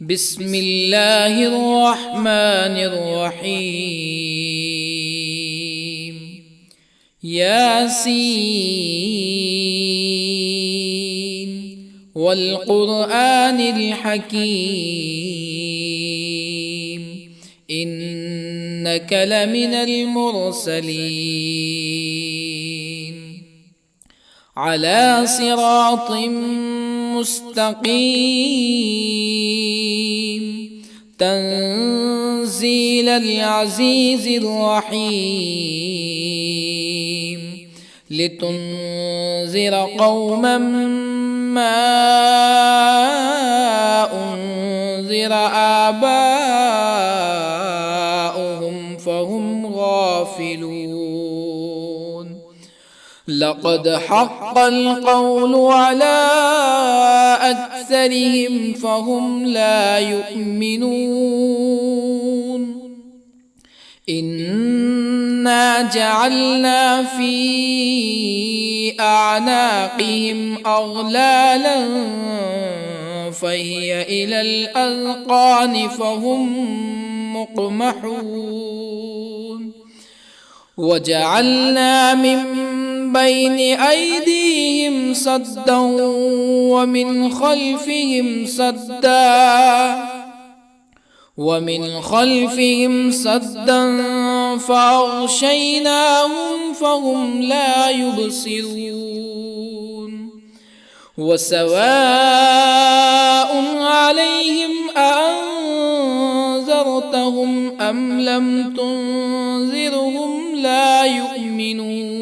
بسم الله الرحمن الرحيم. ياسين والقرآن الحكيم إنك لمن المرسلين على صراط مستقيم تنزيل العزيز الرحيم لتنذر قوما ما أنذر آباؤهم فهم غافلون. لقد حق القول على أكثرهم فهم لا يؤمنون. إنا جعلنا في أعناقهم أغلالا فهي إلى الأذقان فهم مقمحون. وجعلنا من بين أيديهم سدا ومن خلفهم سدا فأغشيناهم فهم لا يبصرون. وسواء عليهم أأنذرتهم أم لم تنذرهم لا يؤمنون.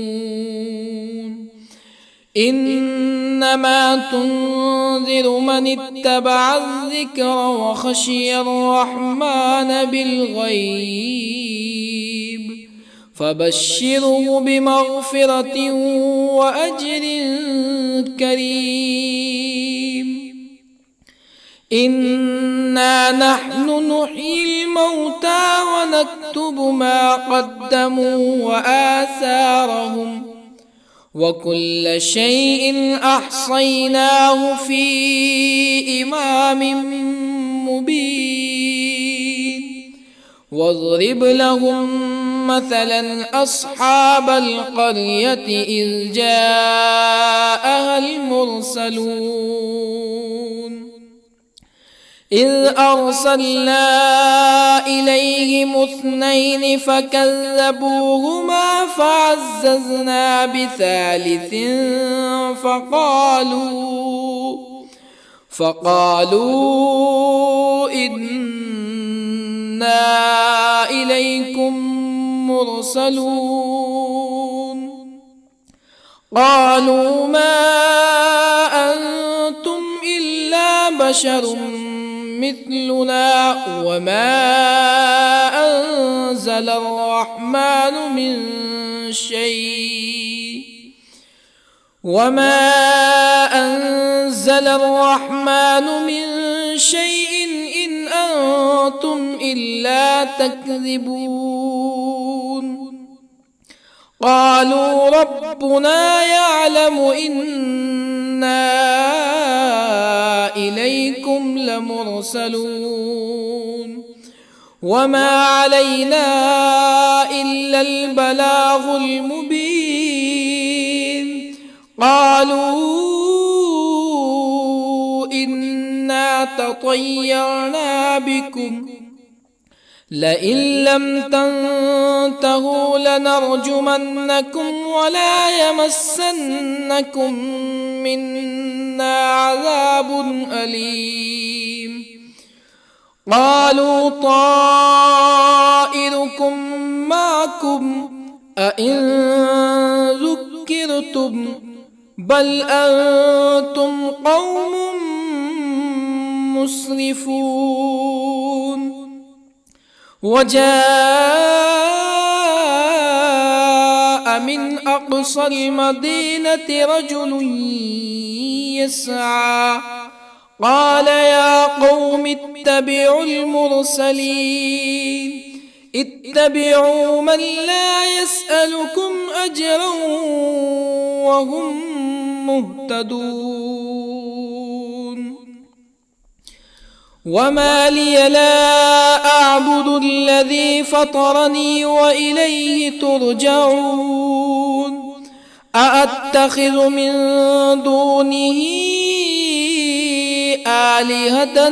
إنما تنذر من اتبع الذكر وخشي الرحمن بالغيب فبشره بمغفرة وأجر كريم. إنا نحن نحيي الموتى ونكتب ما قدموا وآثارهم وكل شيء أحصيناه في إمام مبين. واضرب لهم مثلا أصحاب القرية إذ جاءها المرسلون إذ أرسلنا إليهم اثنين فكذبوهما فعززنا بثالث فقالوا إنا إليكم مرسلون. قالوا ما أنتم إلا بشر مثلنا وما أنزل الرحمن من شيء إن أنتم إلا تكذبون. قالوا ربنا يعلم إنا إليكم لمرسلون وما علينا إلا البلاغ المبين. قالوا إنا تطيرنا بكم لئن لم تنتهوا لنرجمنكم ولا يمسنكم منا عذاب أليم. قالوا طائركم معكم أئن ذكرتم بل أنتم قوم مسرفون. وجاء من أقصى المدينة رجل يسعى قال يا قوم اتبعوا المرسلين اتبعوا من لا يسألكم أجرا وهم مهتدون. وما لي لا أعبد الذي فطرني وإليه ترجعون أأتخذ من دونه آلهة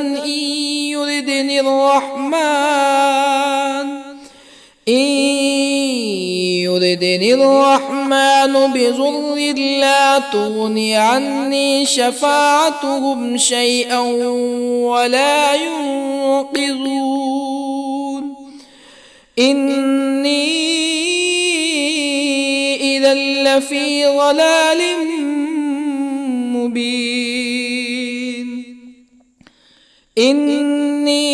يردني الرحمن بضر لا تغني عني شفاعتهم شيئا ولا ينقذون إني إذا لفي ضلال مبين إني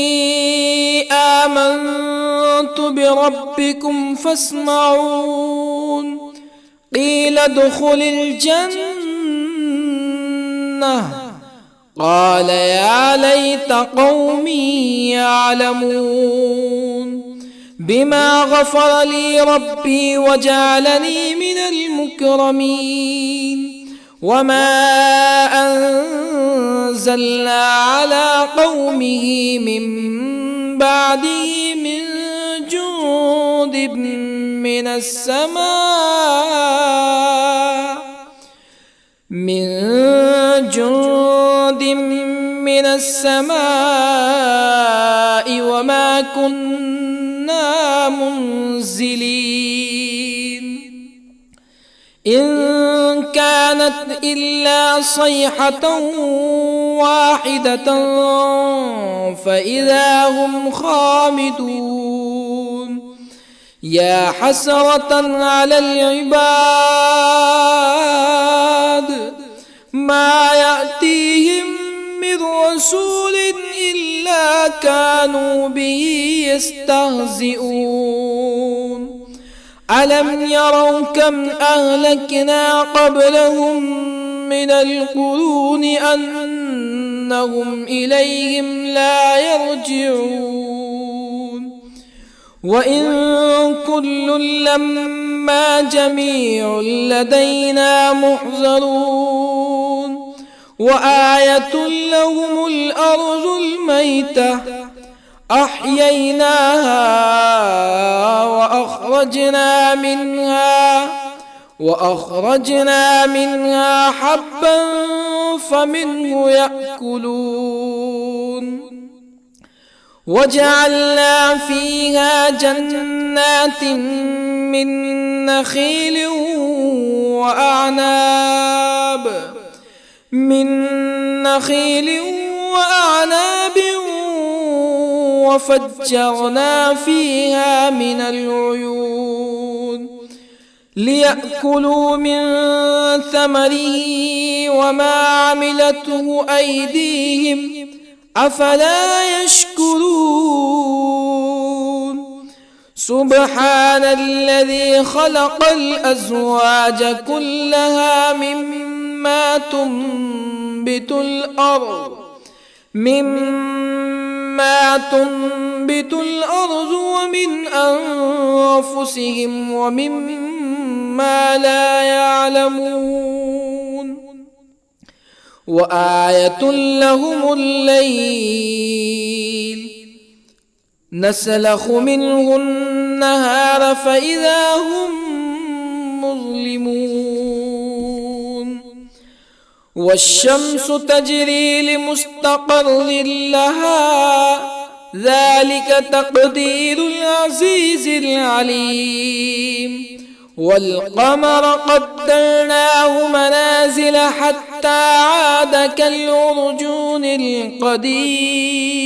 آمنت بربكم فاسمعون قيل ادخل الجنة قال يا ليت قومي يعلمون بما غفر لي ربي وجعلني من المكرمين وما أنزلنا على قومه من بعده من جند من السماء وما كنا منزلين إن كانت إلا صيحة واحدة فإذا هم خامدون يا حسرة على العباد ما يأتيهم من رسول إلا كانوا به يستهزئون ألم يروا كم أهلكنا قبلهم من القرون أنهم إليهم لا يرجعون وإن كل لما جميع لدينا محضرون وآية لهم الأرض الميتة أحييناها وأخرجنا منها حبا فمنه يأكلون وجعلنا فيها جنات من نخيل وأعناب وفجرنا فيها من العيون ليأكلوا من ثمره وما عملته أيديهم أفلا يشكرون سبحان الذي خلق الأزواج كلها مما تنبت الأرض ومن أنفسهم ومما لا يعلمون وآية لهم الليل نسلخ منه النهار فإذا هم مظلمون والشمس تجري لمستقر لها ذلك تقدير العزيز العليم والقمر قدرناه منازل حتى عاد كالعرجون القديم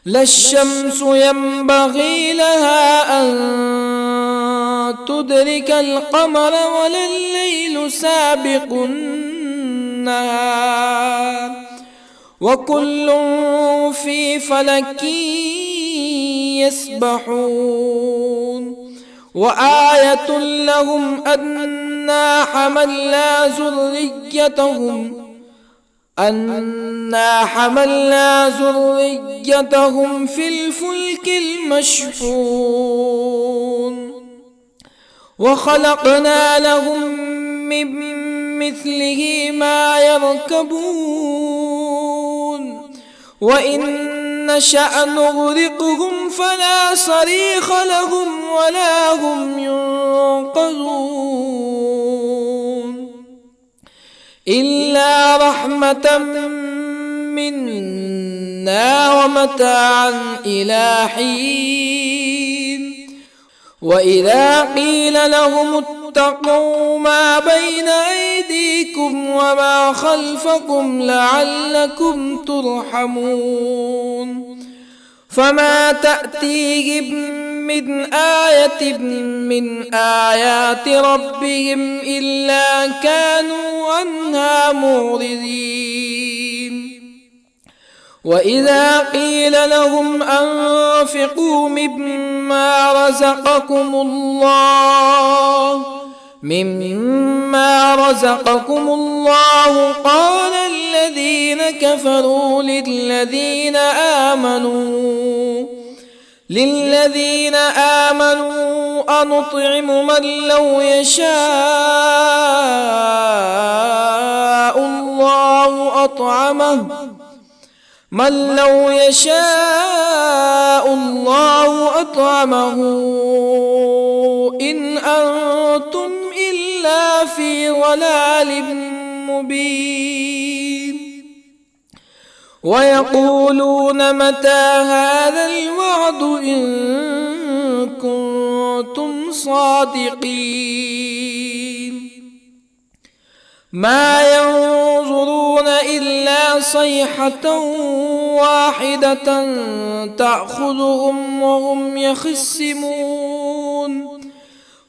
لا الشمس ينبغي لها أن تدرك القمر ولا الليل سابق النهار وكل في فلك يسبحون وآية لهم أنا حملنا ذريتهم في الفلك المشحون وخلقنا لهم من مثله ما يركبون وإن نشأ نغرقهم فلا صريخ لهم ولا هم ينقذون إلا رحمة منا ومتاعا إلى حين وإذا قيل لهم اتقوا ما بين أيديكم وما خلفكم لعلكم ترحمون فما تأتيهم من آية من آيات ربهم إلا كانوا عنها معرضين وإذا قيل لهم أنفقوا مما رزقكم الله قال الذين كفروا للذين آمنوا أنطعم من لو يشاء الله أطعمه إن أنتم إلا في ضلال مبين ويقولون متى هذا الوعد إن كنتم صادقين ما ينظرون إلا صيحة واحدة تأخذهم وهم يخصمون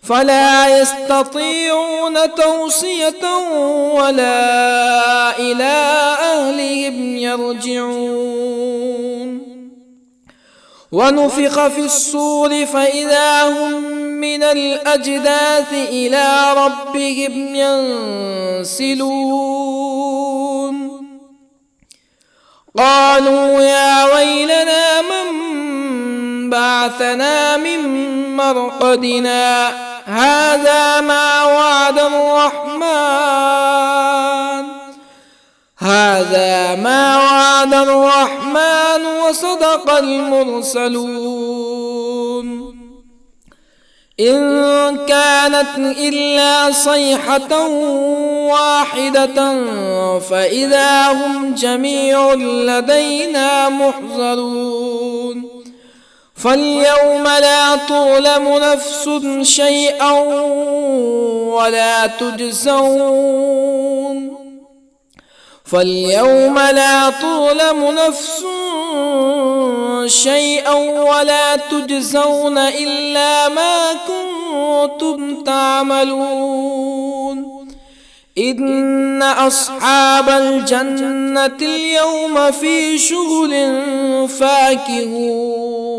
فلا يستطيعون توصية ولا إلى أهلهم يرجعون ونفخ في الصور فإذا هم من الأجداث إلى ربهم ينسلون قالوا يا ويلنا من بعثنا من مرقدنا هذا ما وعد الرحمن وصدق المرسلون إن كانت إلا صيحة واحدة فإذا هم جميع لدينا محضرون فاليوم لا تظلم نفس شيئا ولا تجزون إلا ما كنتم تعملون إن أصحاب الجنة اليوم في شغل فاكهون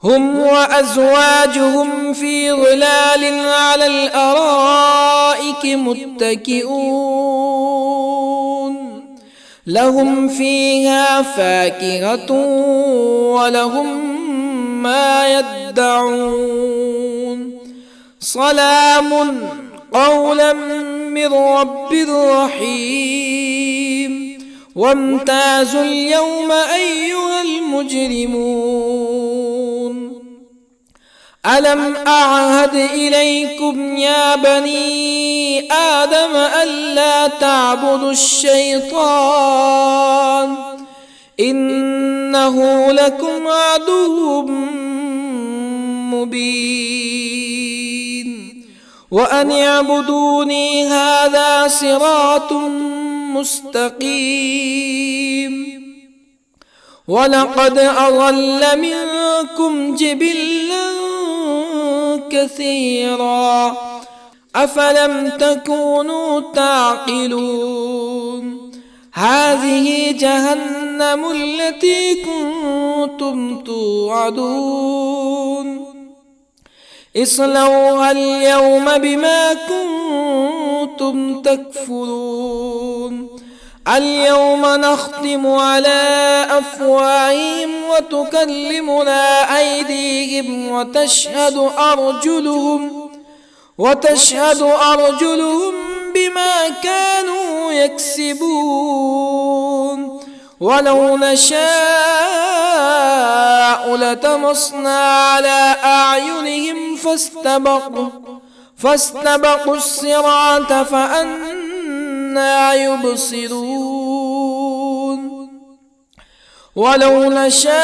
هم وأزواجهم في ظلال على الأرائك متكئون لهم فيها فاكهة ولهم ما يدعون سلام قولا من رب رحيم وامتازوا اليوم أيها المجرمون ألم أعهد إليكم يا بني آدم ألا تعبدوا الشيطان إنه لكم عدو مبين وأن اعبدوني هذا صراط مستقيم ولقد أضل منكم جبلا كثيرا أفلم تكونوا تعقلون هذه جهنم التي كنتم توعدون اصلوها اليوم بما كنتم تكفرون اليوم نختم على أفواههم وتكلمنا أيديهم وتشهد أرجلهم بما كانوا يكسبون ولو نشاء لطمسنا على أعينهم فاستبقوا الصراط فأنى يبصرون ولو نشاء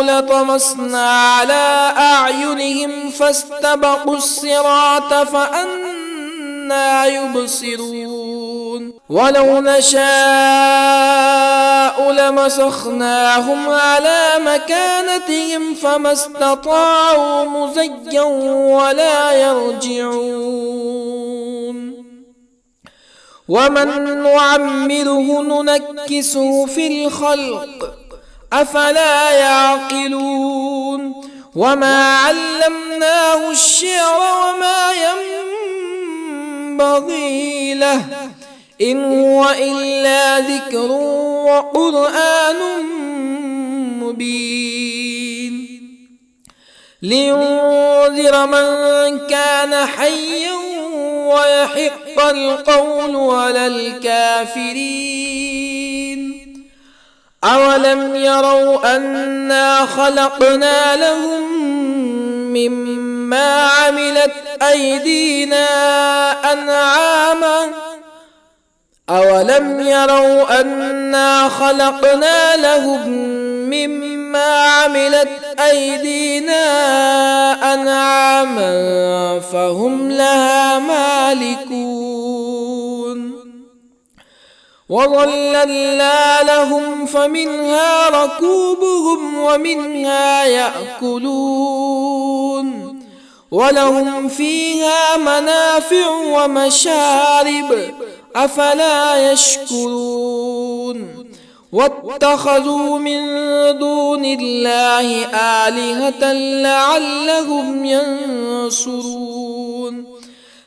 لطمسنا على أعينهم فاستبقوا الصراط فأنى يبصرون ولو نشاء لمسخناهم على مكانتهم فما استطاعوا مزيا ولا يرجعون ومن نعمره ننكسه في الخلق أفلا يعقلون وما علمناه الشعر وما ينبغي له إن هو إلا ذكر وقرآن مبين لينذر من كان حيا ويحق القول على الكافرين أولم يروا أنا خلقنا لهم مما عملت أيدينا أنعاما أولم يروا أنا خلقنا لهم مما عملت أيدينا أنعاما فهم لها مالكون وظللنا لهم فمنها ركوبهم ومنها يأكلون ولهم فيها منافع ومشارب أفلا يشكرون واتخذوا من دون الله آلهة لعلهم ينصرون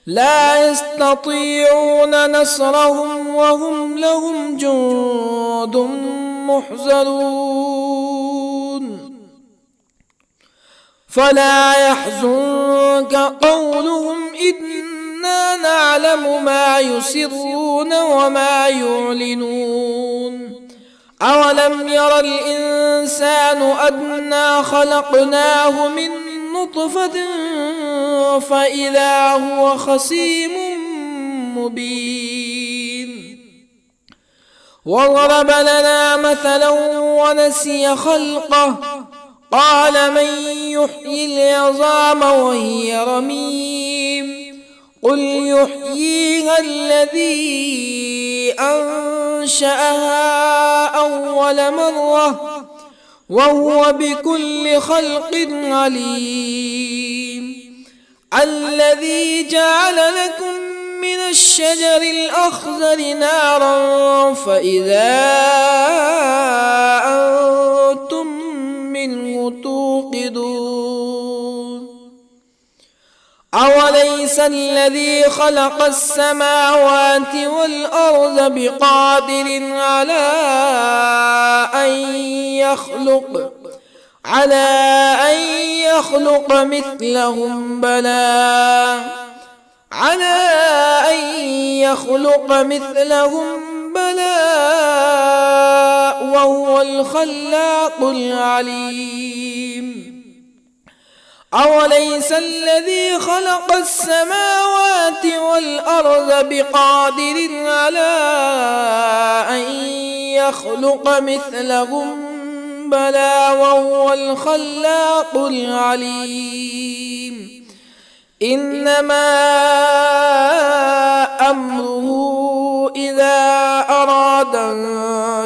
لا يستطيعون نصرهم وهم لهم جند محضرون فلا يحزنك قولهم إنا نعلم ما يسرون وما يعلنون أولم ير الإنسان أنا خلقناه من نطفة فإذا هو خصيم مبين وضرب لنا مثلا ونسي خلقه قال من يحيي العظام وهي رميم قل يحييها الذي أنشأها أول مرة وهو بكل خلق عليم الذي جعل لكم من الشجر الأخضر نارا فإذا أنتم منه توقدون أوليس الذي خلق السماوات والأرض بقادر على أن يخلق مثلهم بلى وهو الخلاق العليم أوليس الذي خلق السماوات والأرض بقادر على أن يخلق مثلهم بلى وهو الخلاق العليم إنما أمره إذا أراد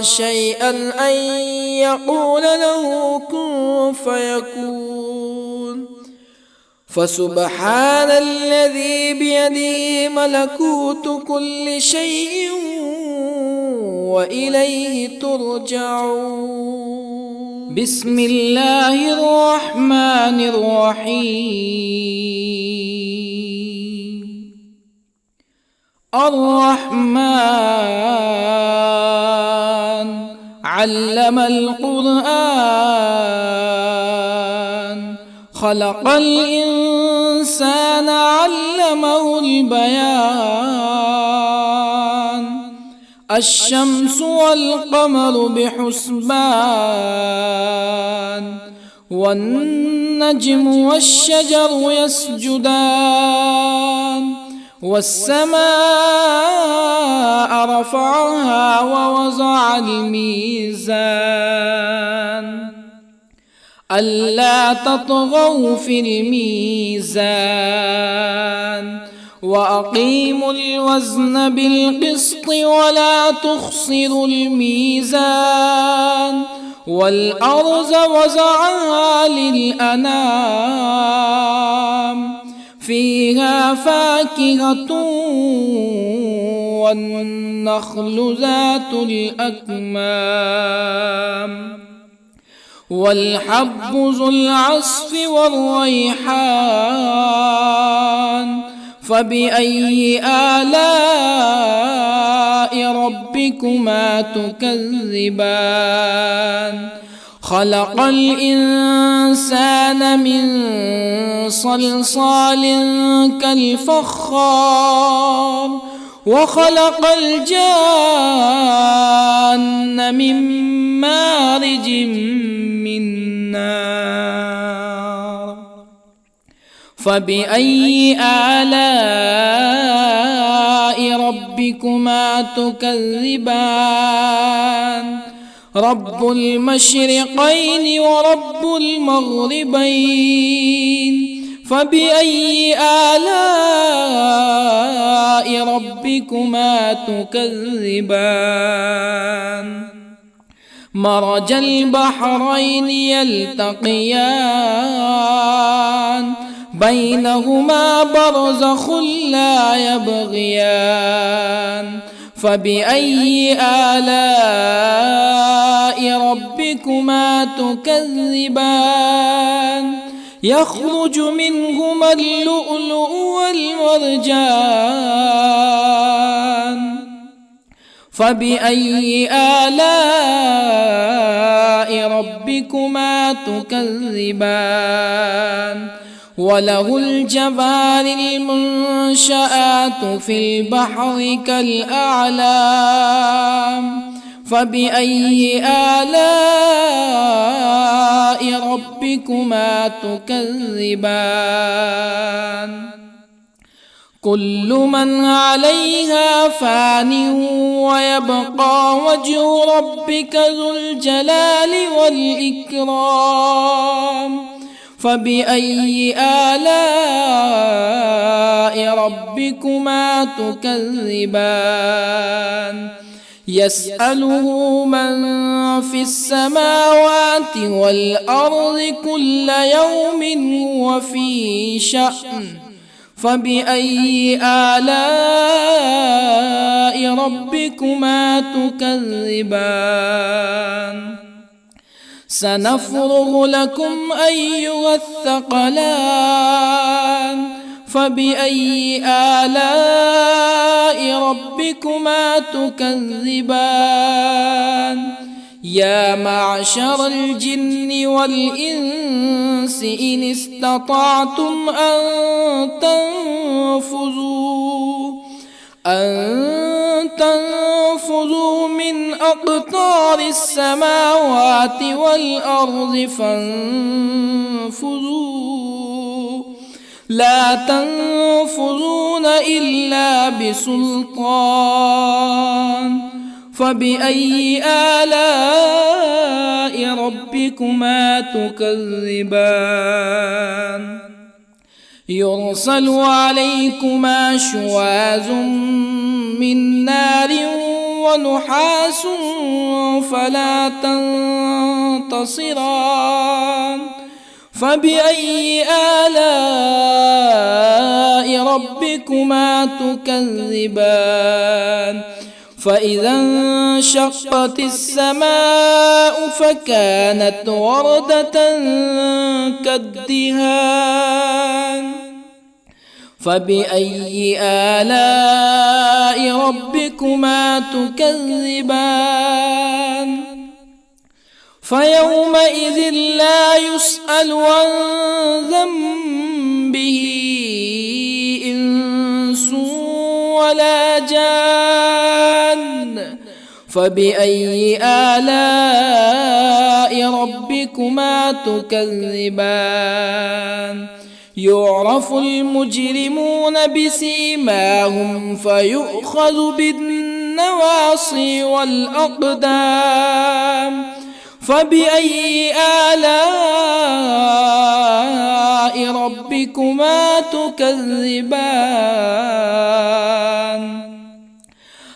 شيئا أن يقول له كن فيكون فسبحان الذي بيده ملكوت كل شيء وإليه ترجعون بسم الله الرحمن الرحيم الرحمن علم القرآن خلق الإنسان الإنسان علمه البيان الشمس والقمر بحسبان والنجم والشجر يسجدان والسماء رفعها ووضع الميزان ألا تطغوا في الميزان وأقيموا الوزن بالقسط ولا تخسروا الميزان والأرض وضعها للأنام فيها فاكهة والنخل ذات الأكمام والحب ذو العصف والريحان فبأي آلاء ربكما تكذبان خلق الإنسان من صلصال كالفخار وخلق الجان من مارج من نار فبأي آلاء ربكما تكذبان رب المشرقين ورب المغربين فبأي آلاء ربكما تكذبان مرج البحرين يلتقيان بينهما برزخ لا يبغيان فبأي آلاء ربكما تكذبان يخرج منهما اللؤلؤ والمرجان فبأي آلاء ربكما تكذبان وله الجوار المنشآت في البحر كالأعلام فبأي آلاء ربكما تكذبان كل من عليها فان ويبقى وجه ربك ذو الجلال والإكرام فبأي آلاء ربكما تكذبان يسأله من في السماوات والأرض كل يوم هو في شأن فبأي آلاء ربكما تكذبان سنفرغ لكم أيها الثقلان فبأي آلاء ربكما تكذبان يا معشر الجن والإنس إن استطعتم أن تنفذوا من أقطار السماوات والأرض فانفذوا لا تنفذون إلا بسلطان فبأي آلاء ربكما تكذبان يرسل عليكما شواظ من نار ونحاس فلا تنتصران فبأي آلاء ربكما تكذبان فإذا انشقت السماء فكانت وردة كالدهان فبأي آلاء ربكما تكذبان فيومئذ لا يسأل عن ذنبه جان فبأي آلاء ربكما تكذبان يعرف المجرمون بسيماهم فيؤخذ بالنواصي والأقدام فبأي آلاء ربكما تكذبان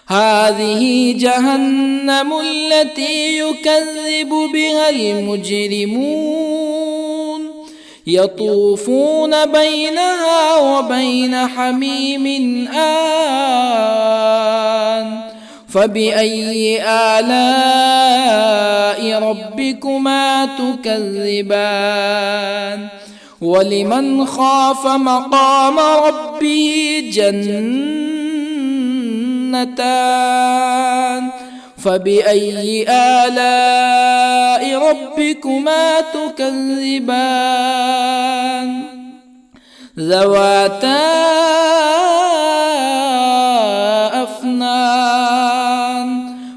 هذه جهنم التي يكذب بها المجرمون يطوفون بينها وبين حميم آن فبأي آلاء ربكما تكذبان ولمن خاف مقام ربه جنتان فبأي آلاء ربكما تكذبان ذواتا أفنان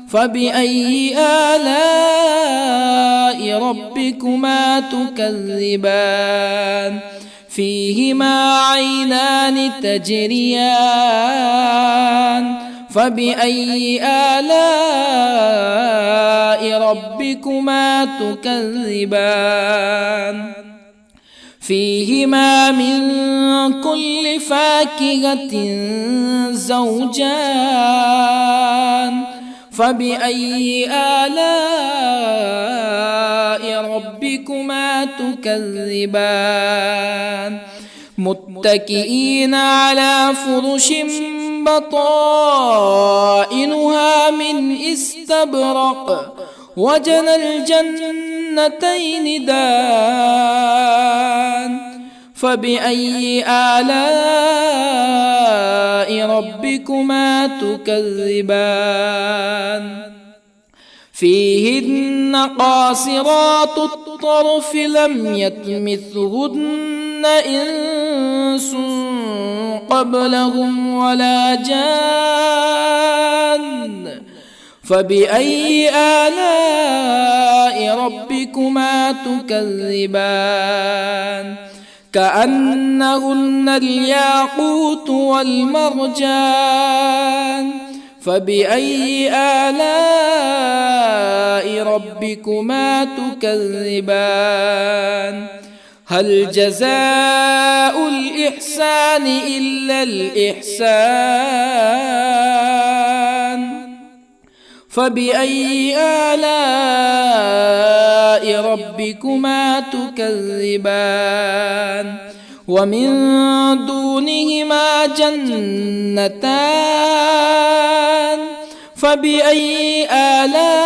فبأي آلاء ربكما تكذبان فيهما عينان تجريان فبأي آلاء ربكما تكذبان فيهما من كل فاكهة زوجان فبأي آلاء ربكما تكذبان متكئين على فرش بطائنها من استبرق وجنى الجنتين دان فبأي آلاء ربكما تكذبان فيهن قاصرات الطرف لم يطمثهن إنس قبلهم ولا جان فبأي آلاء ربكما تكذبان كأنهن الياقوت والمرجان فبأي آلاء ربكما تكذبان هل جزاء الإحسان إلا الإحسان فبأي آلاء ربكما تكذبان ومن دونهما جنتان فبأي آلاء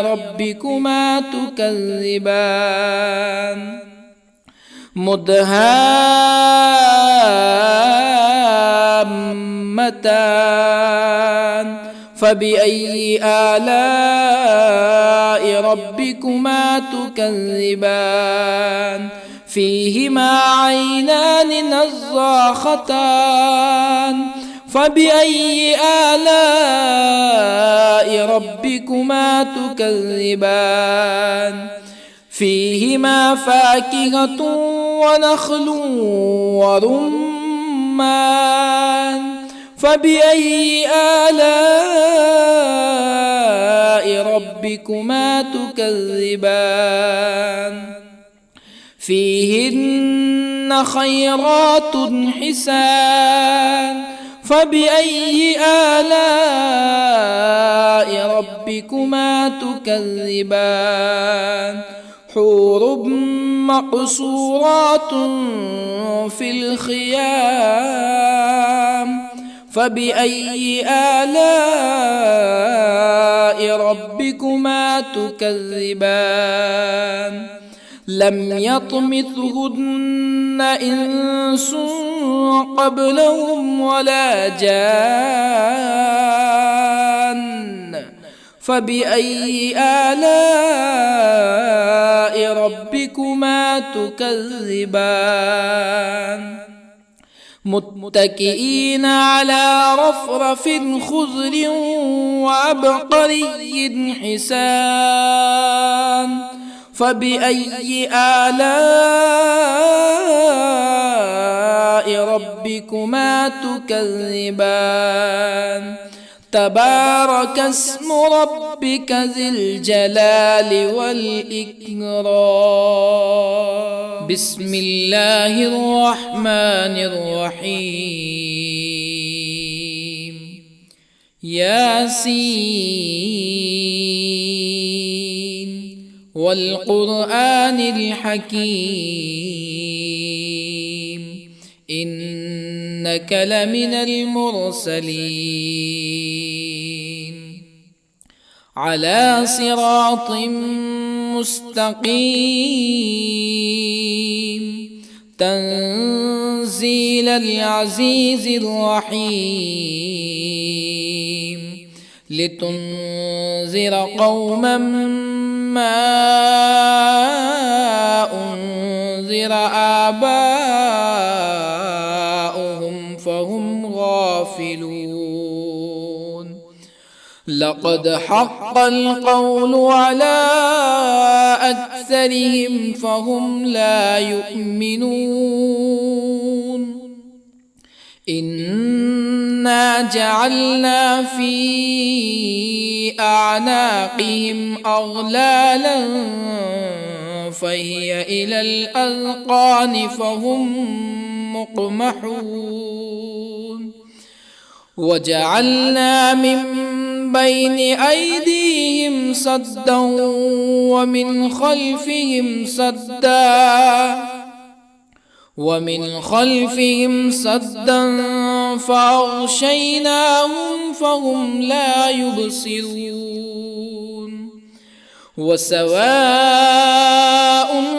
ربكما تكذبان مدهامتان فبأي آلاء ربكما تكذبان فيهما عينان نضاختان فبأي آلاء ربكما تكذبان فيهما فاكهة ونخل ورمان فبأي آلاء ربكما تكذبان فيهن خيرات حسان فبأي آلاء ربكما تكذبان حور مقصورات في الخيام فبأي آلاء ربكما تكذبان لم يطمثهن إنس قبلهم ولا جان فبأي آلاء ربكما تكذبان متكئين على رفرف خضر وعبقري حسان فبأي آلاء ربكما تكذبان تبارك اسم ربك ذي الجلال والإكرام بسم الله الرحمن الرحيم ياسين والقرآن الحكيم إنك لمن المرسلين على صراط مستقيم تنزيل العزيز الرحيم لتنذر قوما ما أنذر آباؤهم فهم غافلون لقد حق القول على أكثرهم فهم لا يؤمنون إنا جعلنا في أعناقهم أغلالا فهي إلى الأذقان فهم مقمحون وجعلنا من بين أيديهم سدا ومن خلفهم سدا فأغشيناهم فهم لا يبصرون وسواء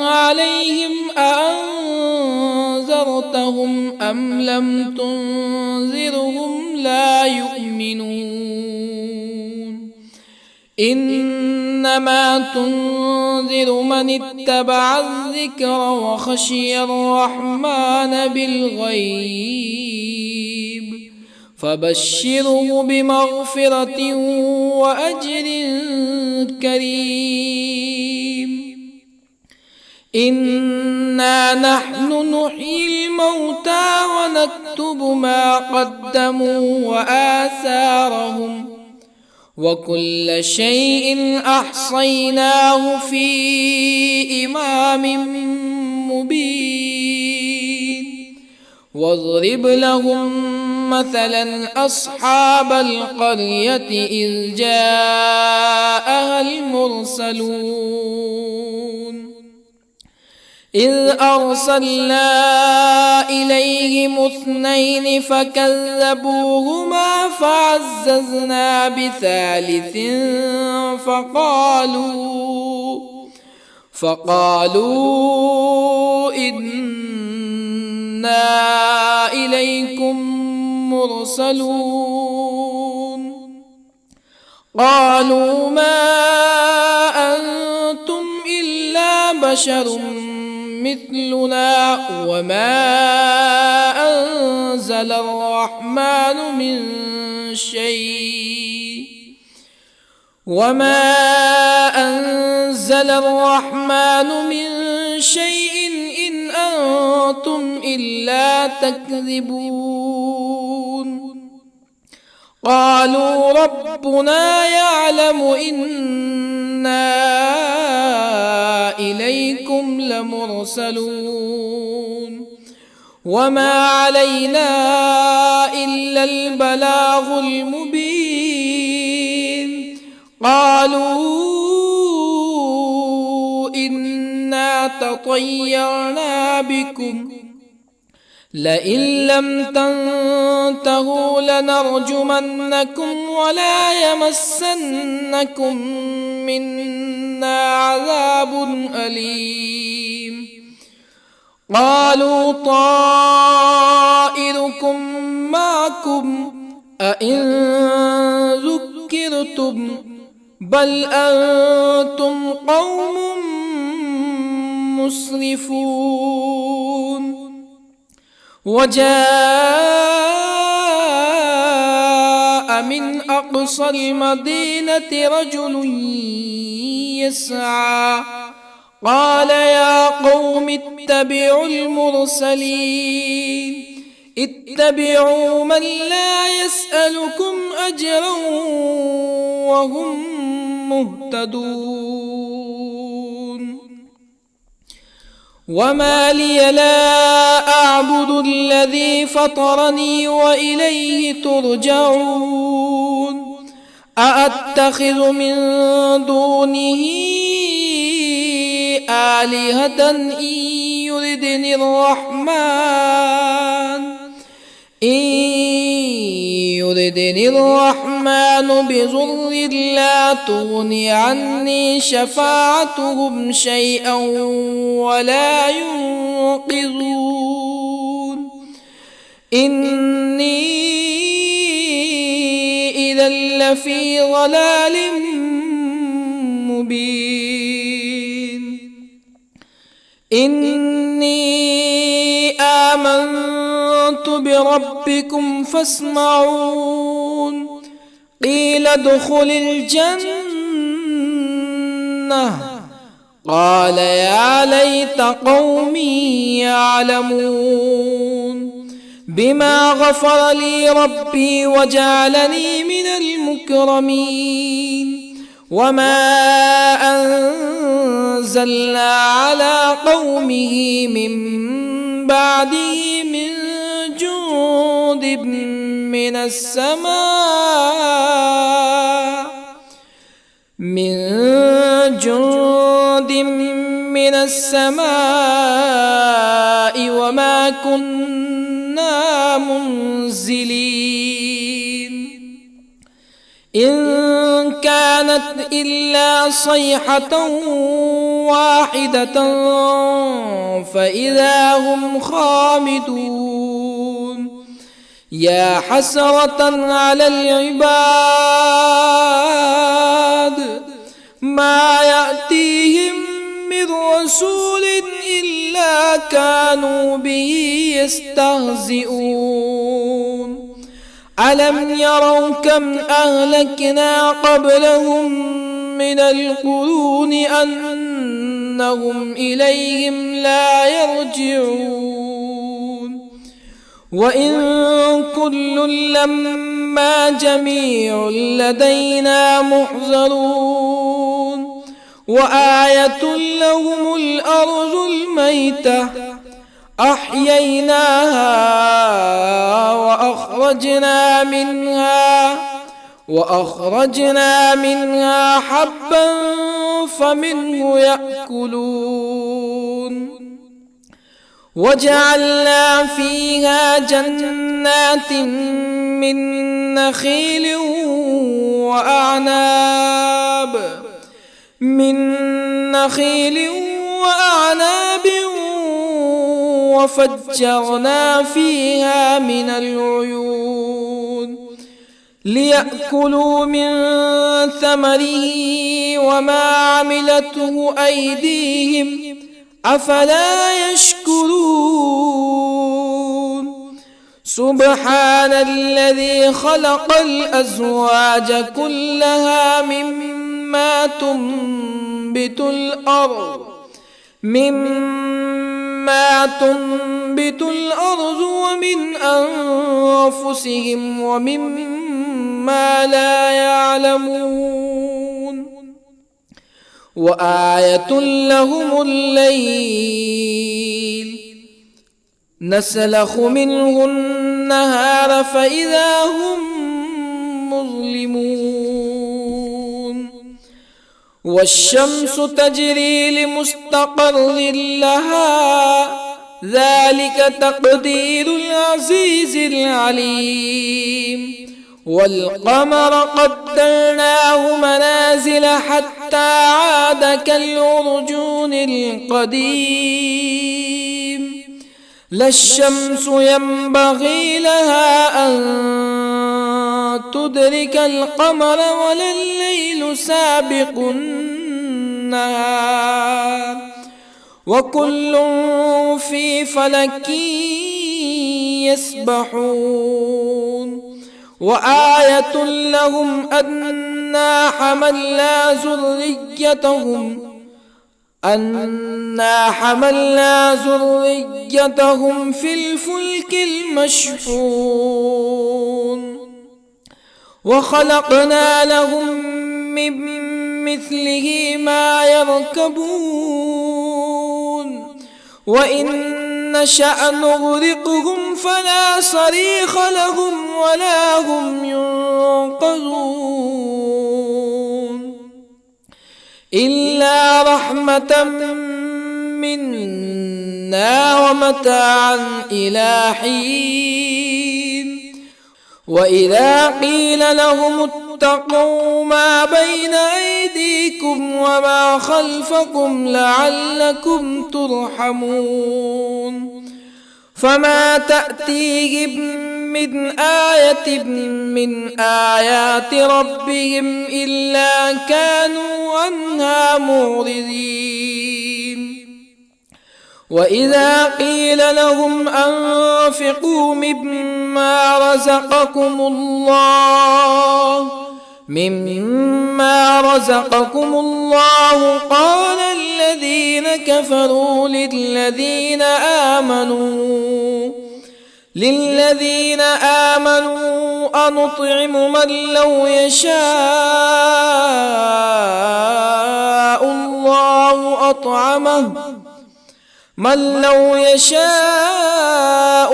عليهم أأنذرتهم أم لم تنذرهم لا يؤمنون إنما تنذر من اتبع الذكر وخشي الرحمن بالغيب فبشره بمغفرة وأجر كريم إنا نحن نحيي الموتى ونكتب ما قدموا وآثارهم وكل شيء أحصيناه في إمام مبين واضرب لهم مثلا أصحاب القرية إذ جاءها المرسلون إذ أرسلنا إليهم اثنين فكذبوهما فعززنا بثالث فقالوا إنا إليكم مرسلون قالوا ما أنتم إلا بشر مثلنا وما أنزل الرحمن من شيء إن أنتم إلا تكذبون قالوا ربنا يعلم إنا إليكم لمرسلون وما علينا إلا البلاغ المبين قالوا إنا تطيرنا بكم لئن لم تنتهوا لنرجمنكم ولا يمسنكم منا عذاب أليم قالوا طائركم معكم أئن ذكرتم بل أنتم قوم مسرفون وجاء من أقصى المدينة رجل يسعى قال يا قوم اتبعوا المرسلين اتبعوا من لا يسألكم أجرا وهم مهتدون وما لي لا أعبد الذي فطرني وإليه ترجعون أأتخذ من دونه آلهة إن يردني الرحمن بضر لا تغني عني شفاعتهم شيئا ولا ينقذون إني إذا لفي ضلال مبين إني آمنت بربكم فاسمعون قيل ادخل الجنة قال يا ليت قومي يعلمون بما غفر لي ربي وجعلني من المكرمين وما أنزلنا على قومه من بعده من جند من السماء وما كنا منزلين إن كانت إلا صيحة واحدة فإذا هم خامدون يا حسرة على العباد ما يأتيهم من رسول إلا كانوا به يستهزئون ألم يروا كم أهلكنا قبلهم من القرون أنهم إليهم لا يرجعون وإن كل لما جميع لدينا محضرون وآية لهم الأرض الميتة أحييناها وأخرجنا منها حبا فمنه يأكلون وجعلنا فيها جنات من نخيل وأعناب وفجرنا فيها من العيون ليأكلوا من ثمره وما عملته أيديهم أفلا يشكرون سبحان الذي خلق الأزواج كلها مما تنبت الأرض ومن أنفسهم ومما لا يعلمون وآية لهم الليل نسلخ منه النهار فإذا هم مظلمون والشمس تجري لمستقر لها ذلك تقدير العزيز العليم والقمر قدرناه منازل حتى عاد كالعرجون القديم لا الشمس ينبغي لها أن تدرك القمر ولا الليل سابق النهار وكل في فلك يسبحون وآية لهم أنا حملنا ذريتهم في الفلك المشحون وخلقنا لهم من مثله ما يركبون وإن نشأ نغرقهم فلا صريخ لهم ولا هم ينقذون إلا رحمة منا ومتاعا إلى حين وإذا قيل لهم اتقوا ما بين أيديكم وما خلفكم لعلكم ترحمون فما تأتيهم من آية من آيات ربهم إلا كانوا عنها معرضين وإذا قيل لهم أنفقوا مما رزقكم الله قال الذين كفروا للذين آمنوا أنطعم من لو يشاء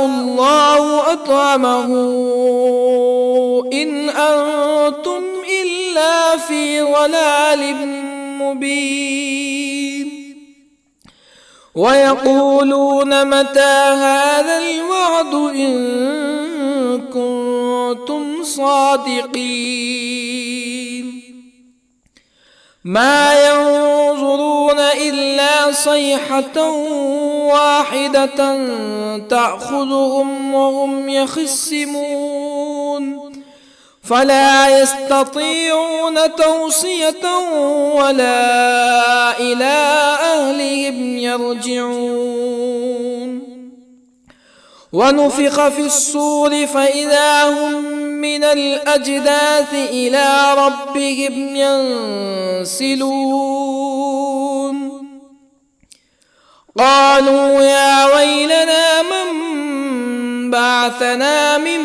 الله أطعمه إن أنتم إلا في ضلال مبين ويقولون متى هذا الوعد إن كنتم صادقين ما ينظرون إلا صيحة واحدة تأخذهم وهم يخصمون فلا يستطيعون توصية ولا إلى أهلهم يرجعون ونفخ في الصور فإذا هم من الأجداث إلى ربهم ينسلون قالوا يا ويلنا من بعثنا من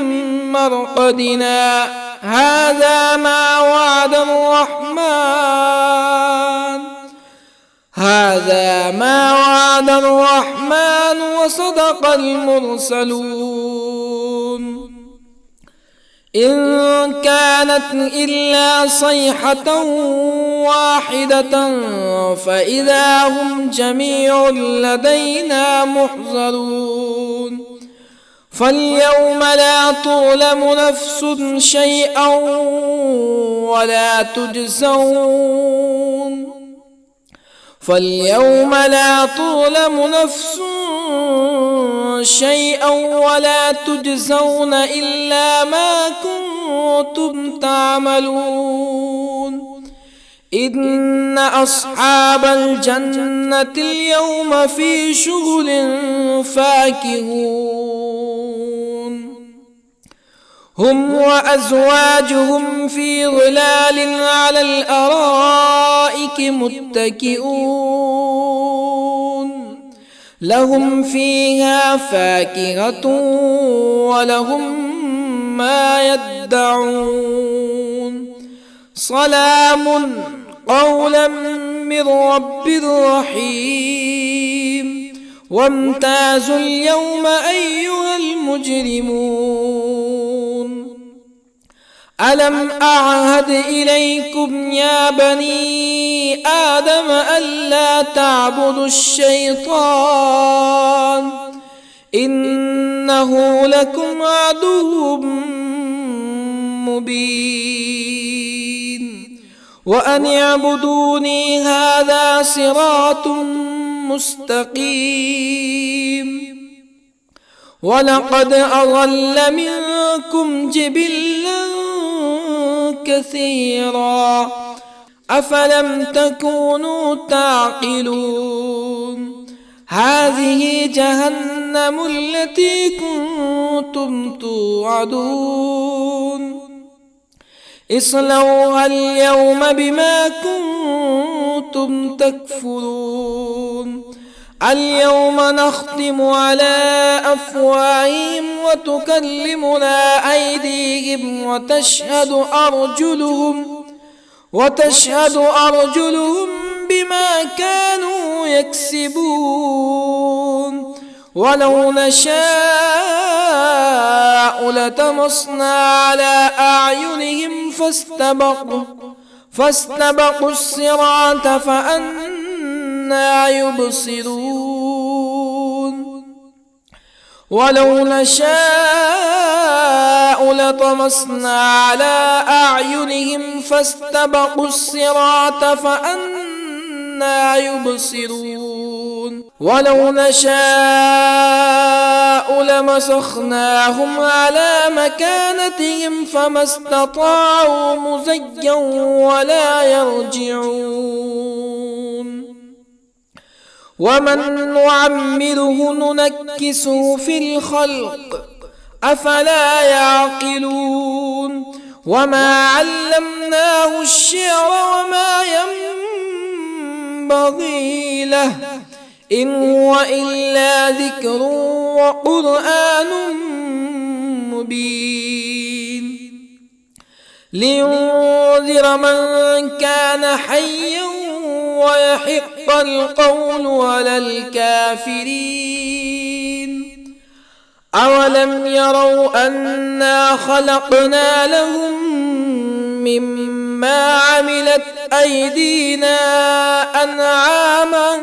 مرقدنا هذا ما وعد الرحمن وصدق المرسلون إن كانت إلا صيحة واحدة فإذا هم جميع لدينا محضرون فاليوم لا تظلم نفس شيئا ولا تجزون إلا ما كنتم تعملون إن أصحاب الجنة اليوم في شغل فاكهون هم وأزواجهم في ظلال على الأرائك متكئون لهم فيها فاكهة ولهم ما يدعون سلام قولا من رب رحيم وامتازوا اليوم أيها المجرمون ألم أعهد إليكم يا بني آدم ألا تعبدوا الشيطان إنه لكم عدو مبين وأن اعبدوني هذا صراط مستقيم ولقد أضل منكم جبلا كثيرا أفلم تكونوا تعقلون هذه جهنم التي كنتم توعدون اصلوها اليوم بما كنتم تكفرون اليوم نختم على أفواههم وتكلمنا أيديهم وتشهد أرجلهم بما كانوا يكسبون ولو نشاء لطمسنا على أعينهم فاستبقوا الصراط فأنى يبصرون ولو نشاء لطمسنا على أعينهم فاستبقوا الصراط فأنى يبصرون ولو نشاء لمسخناهم على مكانتهم فما استطاعوا مزيا ولا يرجعون ومن نعمره ننكسه في الخلق أفلا يعقلون وما علمناه الشعر وما ينبغي له إن هو إلا ذكر وقرآن مبين لينذر من كان حيا ويحق القول على الكافرين أولم يروا أنا خلقنا لهم مما عملت أيدينا أنعاما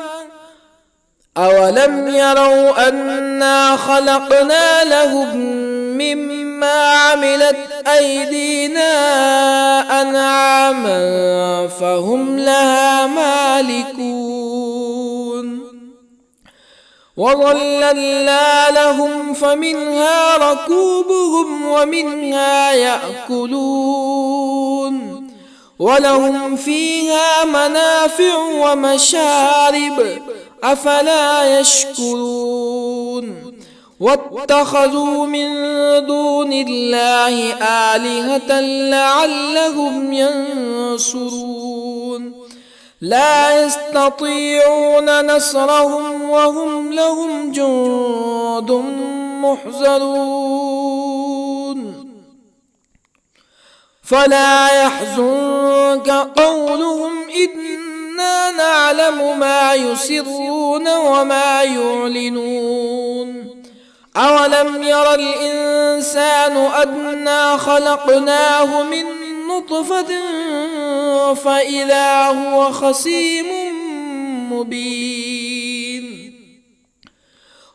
أولم يروا أنا خلقنا لهم مما عملت أيدينا أنعاما فهم لها مالكون وظللنا لهم فمنها ركوبهم ومنها يأكلون ولهم فيها منافع ومشارب أفلا يشكرون واتخذوا من دون الله آلهة لعلهم ينصرون لا يستطيعون نصرهم وهم لهم جند محضرون فلا يحزنك قولهم إنا نعلم ما يسرون وما يعلنون أولم ير الإنسان أنا خلقناه من نطفة فإذا هو خصيم مبين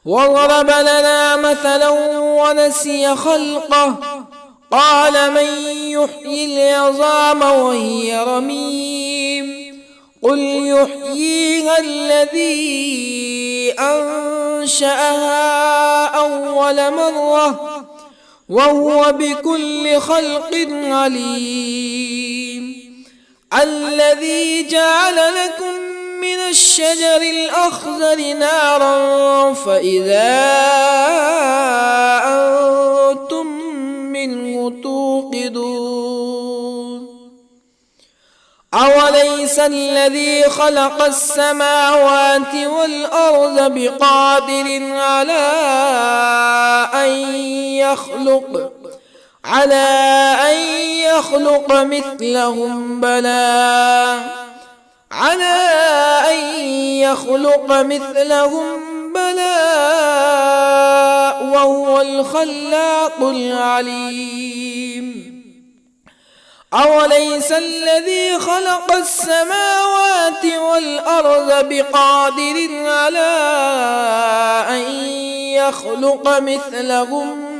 وضرب لنا مثلا ونسي خلقه قال من يحيي العظام وهي رميم قل يحييها الذي أنشأها أول مرة وهو بكل خلق عليم الذي جعل لكم من الشجر الأخضر نارا فإذا أنتم منه توقدون أوليس الذي خلق السماوات والأرض بقادر على أن يخلق مثلهم بلى وهو الخلاق العليم أوليس الذي خلق السماوات والأرض بقادر على أن يخلق مثلهم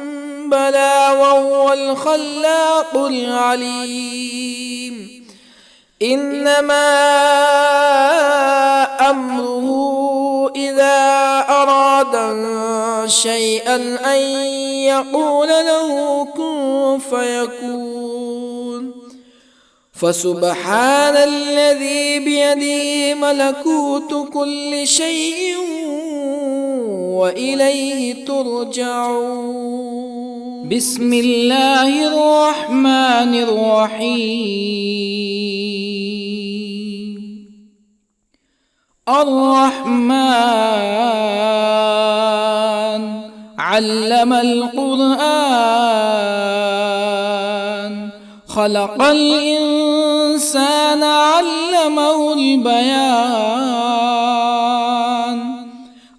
بلى وهو الخلاق العليم إنما أمره إذا أراد شيئا أن يقول له كن فيكون فسبحان الذي بيده ملكوت كل شيء وإليه ترجعون. بسم الله الرحمن الرحيم. الرحمن علم القرآن، خلق الإنسان علمه البيان.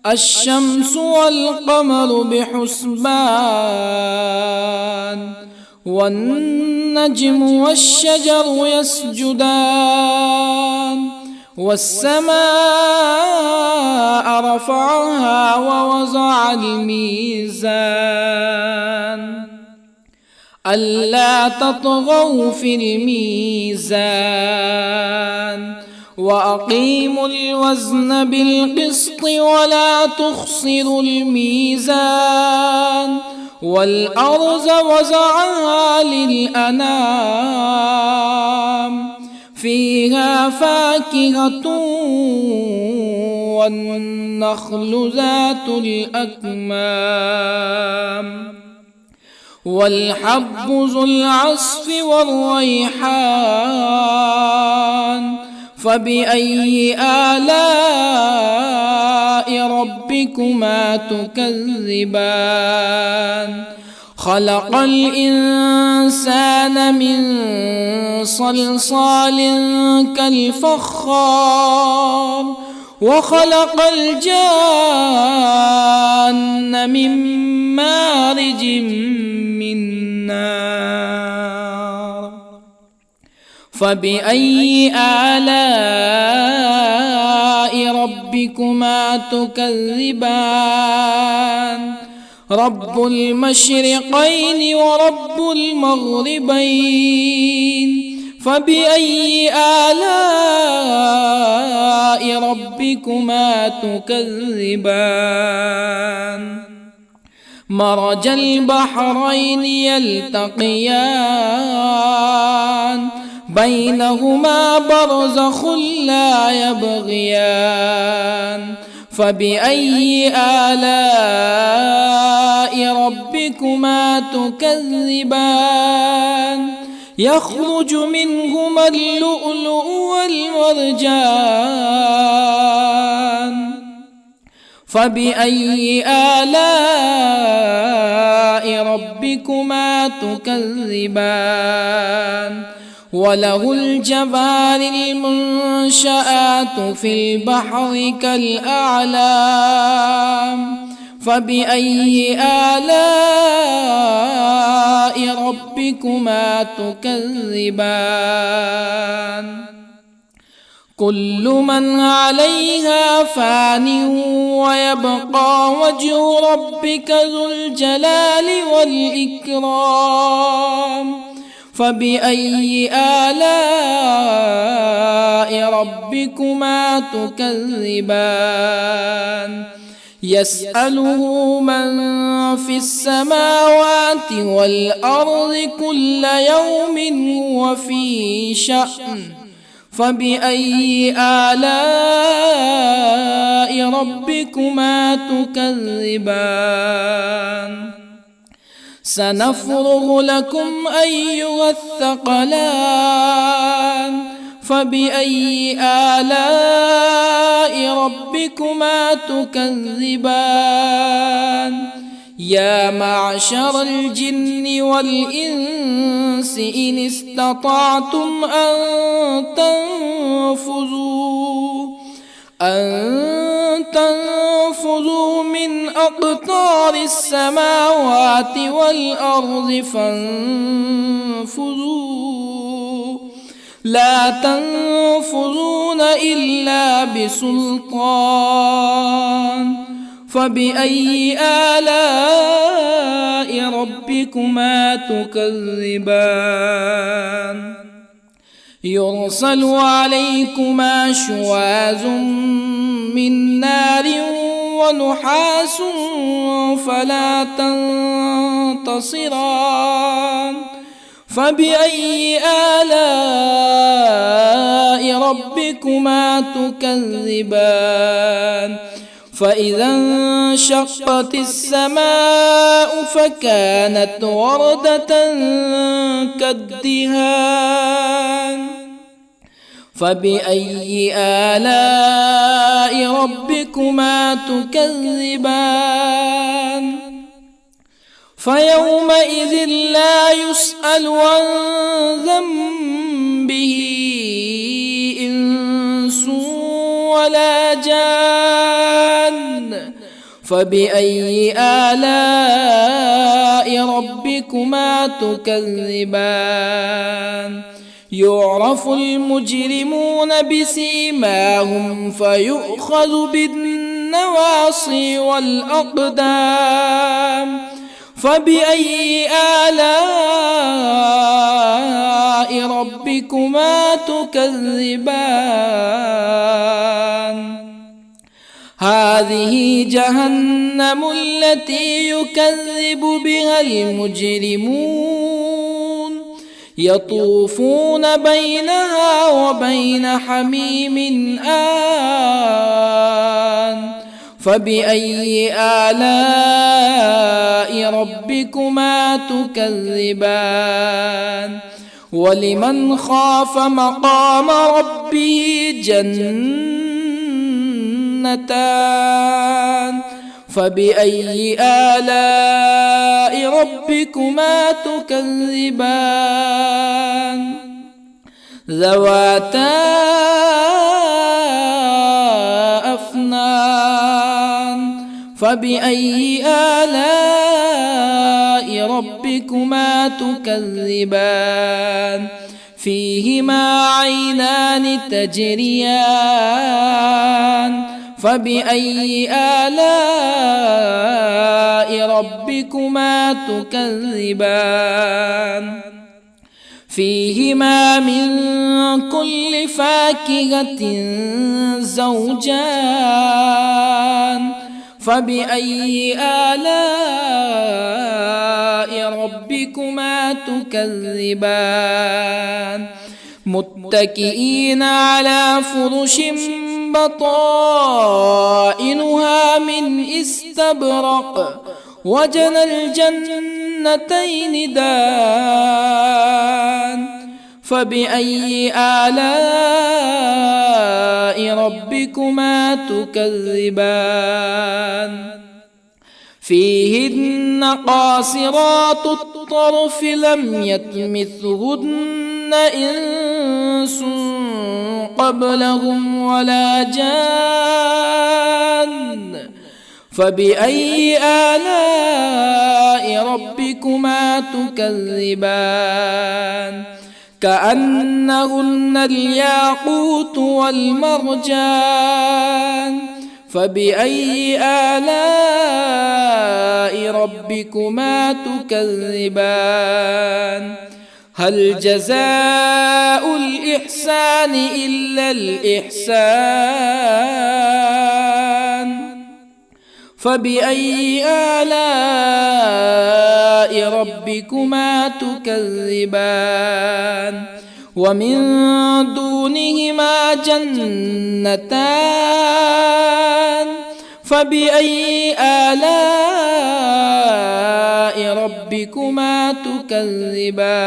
الشمس والقمر بحسبان، والنجم والشجر يسجدان. والسماء رفعها ووضع الميزان، ألا تطغوا في الميزان. وأقيموا الوزن بالقسط ولا تخسروا الميزان. والأرض وضعها للأنام، فيها فاكهة والنخل ذات الأكمام، والحب ذو العصف والريحان. فبأي آلاء ربكما تكذبان؟ خلق الإنسان من صلصال كالفخار، وخلق الجان من مارج من نار. فبأي آلاء ربكما تكذبان؟ رب المشرقين ورب المغربين. فبأي آلاء ربكما تكذبان؟ مرج البحرين يلتقيان، بينهما برزخ لا يبغيان. فبأي آلاء ربكما تكذبان؟ يخرج منهما اللؤلؤ والمرجان. فبأي آلاء ربكما تكذبان؟ وله الجوار المنشآت في البحر كالأعلام. فبأي آلاء ربكما تكذبان؟ كل من عليها فان، ويبقى وجه ربك ذو الجلال والإكرام. فبأي آلاء ربكما تكذبان؟ يسأله من في السماوات والأرض كل يوم هو في شأن. فبأي آلاء ربكما تكذبان؟ سنفرغ لكم أيها الثقلان. فبأي آلاء ربكما تكذبان؟ يا معشر الجن والإنس إن استطعتم أن تنفذوا من أقطار السماوات والأرض فانفذوا، لا تنفذون إلا بسلطان. فبأي آلاء ربكما تكذبان؟ يرسل عليكما شواظ من نار ونحاس فلا تنتصران. فبأي آلاء ربكما تكذبان؟ فإذا انشقت السماء فكانت وردة كالدهان فبأي آلاء ربكما تكذبان فيومئذ لا يسأل عن ذنبه إنس ولا جان فبأي آلاء ربكما تكذبان يعرف المجرمون بسيماهم فيؤخذ بالنواصي والأقدام فبأي آلاء ربكما تكذبان هذه جهنم التي يكذب بها المجرمون يطوفون بينها وبين حميم آن فبأي آلاء ربكما تكذبان ولمن خاف مقام ربه جنتان فبأي آلاء ربكما تكذبان ذواتا أفنان فبأي آلاء ربكما تكذبان فيهما عينان تجريان فبأي آلاء ربكما تكذبان فيهما من كل فاكهة زوجان فبأي آلاء ربكما تكذبان متكئين على فرش بطائنها من استبرق وجنى الجنتين دان فبأي آلاء ربكما تكذبان فيهن قاصرات الطرف لم يطمثهن إنس قبلهم ولا جان فبأي آلاء ربكما تكذبان كأنهن الياقوت والمرجان فبأي آلاء ربكما تكذبان هل جزاء الإحسان إلا الإحسان فبأي آلاء ربكما تكذبان ومن دونهما جنتان فبأي آلاء ربكما تكذبان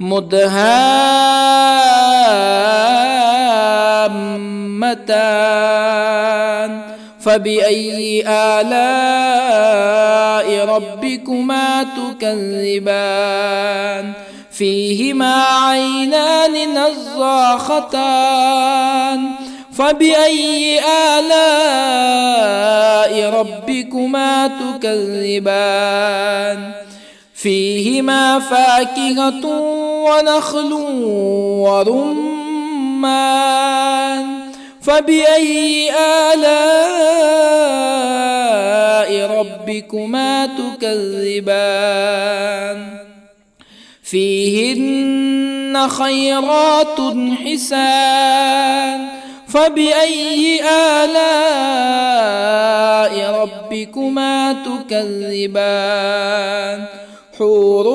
مدهامتان فبأي آلاء ربكما تكذبان فيهما عينان نضاختان فبأي آلاء ربكما تكذبان فيهما فاكهة ونخل ورمان فبأي آلاء ربكما تكذبان فيهن خيرات حسان فبأي آلاء ربكما تكذبان حور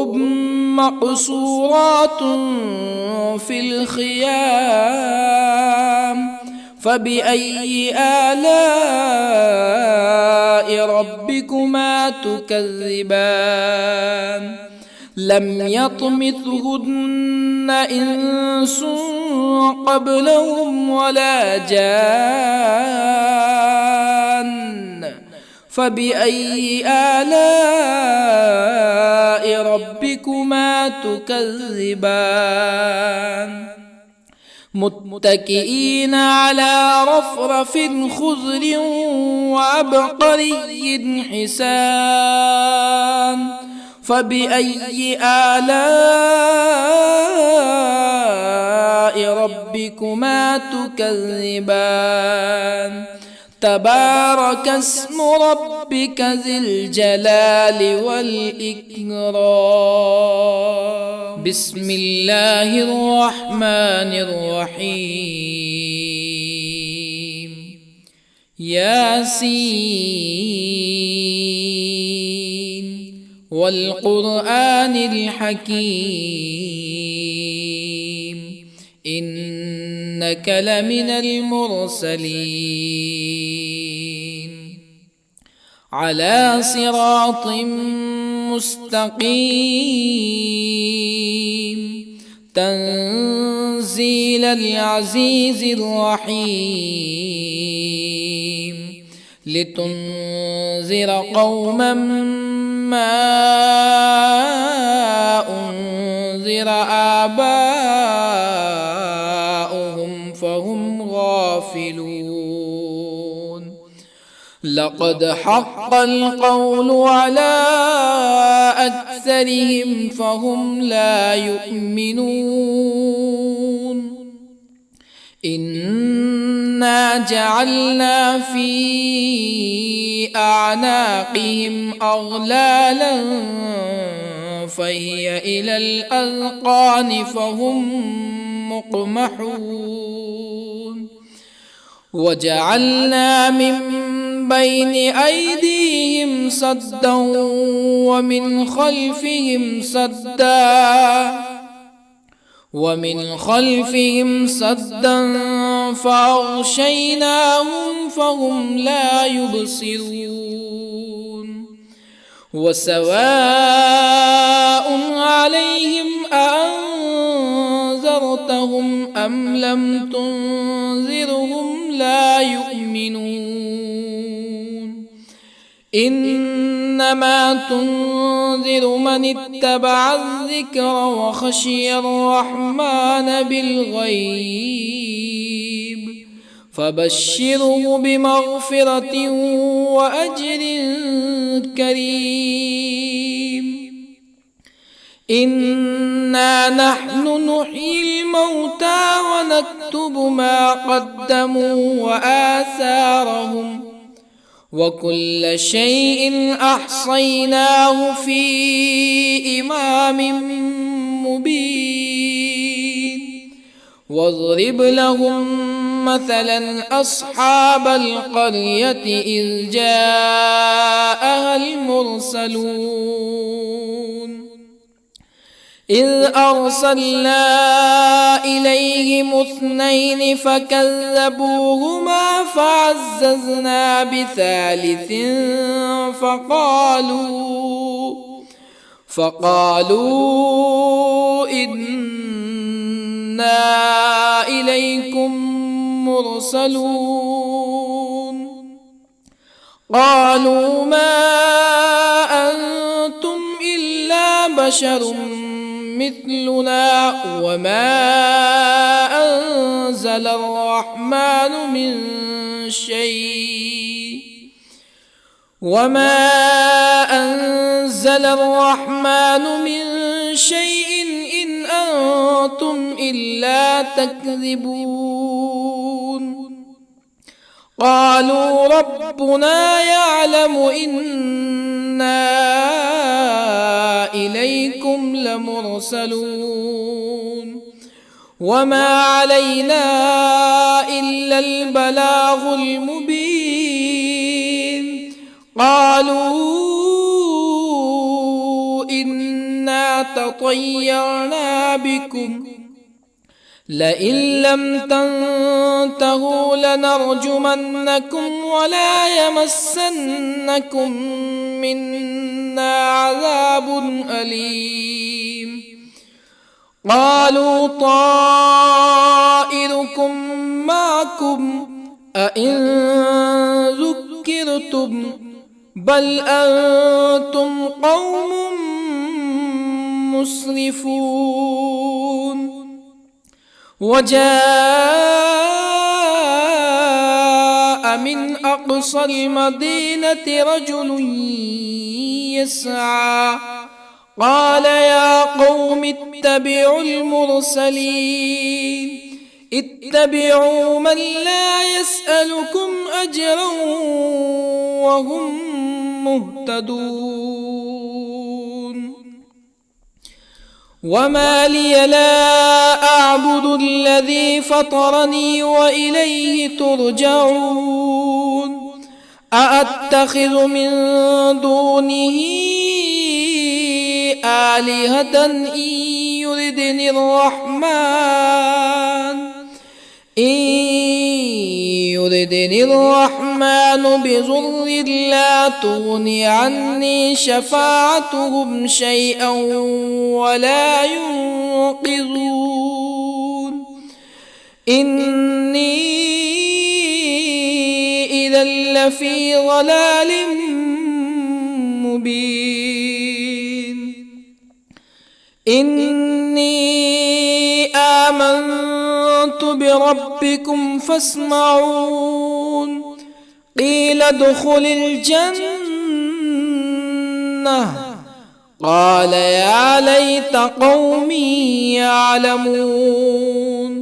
مقصورات في الخيام فبأي آلاء ربكما تكذبان لم يطمثهن إنس قبلهم ولا جان فبأي آلاء ربكما تكذبان متكئين على رفرف خضر وعبقري حسان فبأي آلاء ربكما تكذبان تبارك اسم ربك ذي الجلال والإكرام بسم الله الرحمن الرحيم ياسين والقرآن الحكيم إنك لمن المرسلين على صراط مستقيم تنزيل العزيز الرحيم لتنذر قوما ما أنذر آباؤهم فهم غافلون لقد حق القول على أكثرهم فهم لا يؤمنون إنا جعلنا في أعناقهم أغلالا فهي إلى الأذقان فهم مقمحون وجعلنا من بين أيديهم سدا ومن خلفهم سدا فأغشيناهم فهم لا يبصرون وسواء عليهم أأنذرتهم أم لم تنذرهم لا يؤمنون إنما تنذر من اتبع الذكر وخشي الرحمن بالغيب فبشره بمغفرة وأجر كريم إنا نحن نحيي الموتى ونكتب ما قدموا وآثارهم وكل شيء أحصيناه في إمام مبين واضرب لهم مثلا أصحاب القرية إذ جاءها المرسلون إذ أرسلنا إليهم 2 فكذبوهما فعززنا بثالث فقالوا إنا إليكم مرسلون قالوا ما أنتم إلا بشر مثلنا وما أنزل الرحمن من شيء إن أنتم إلا تكذبون قالوا ربنا يعلم إنا إليكم لمرسلون وما علينا إلا البلاغ المبين قالوا إنا تطيرنا بكم لئن لم تنتهوا لنرجمنكم ولا يمسنكم منا عذاب أليم. قالوا طائركم معكم أئن ذكرتم بل أنتم قوم مسرفون. وجاء من أقصى المدينة رجل يسعى قال يا قوم اتبعوا المرسلين اتبعوا من لا يسألكم أجرا وهم مهتدون. وما لي لا أعبد الذي فطرني وإليه ترجعون. أأتخذ من دونه آلهة إن يردني الرحمن بضر لا تغني عني شفاعتهم شيئا ولا ينقذون. إني إذا لفي ضلال مبين. إني آمنت بربكم فاسمعون. قيل ادخل الجنة قال يا ليت قومي يعلمون.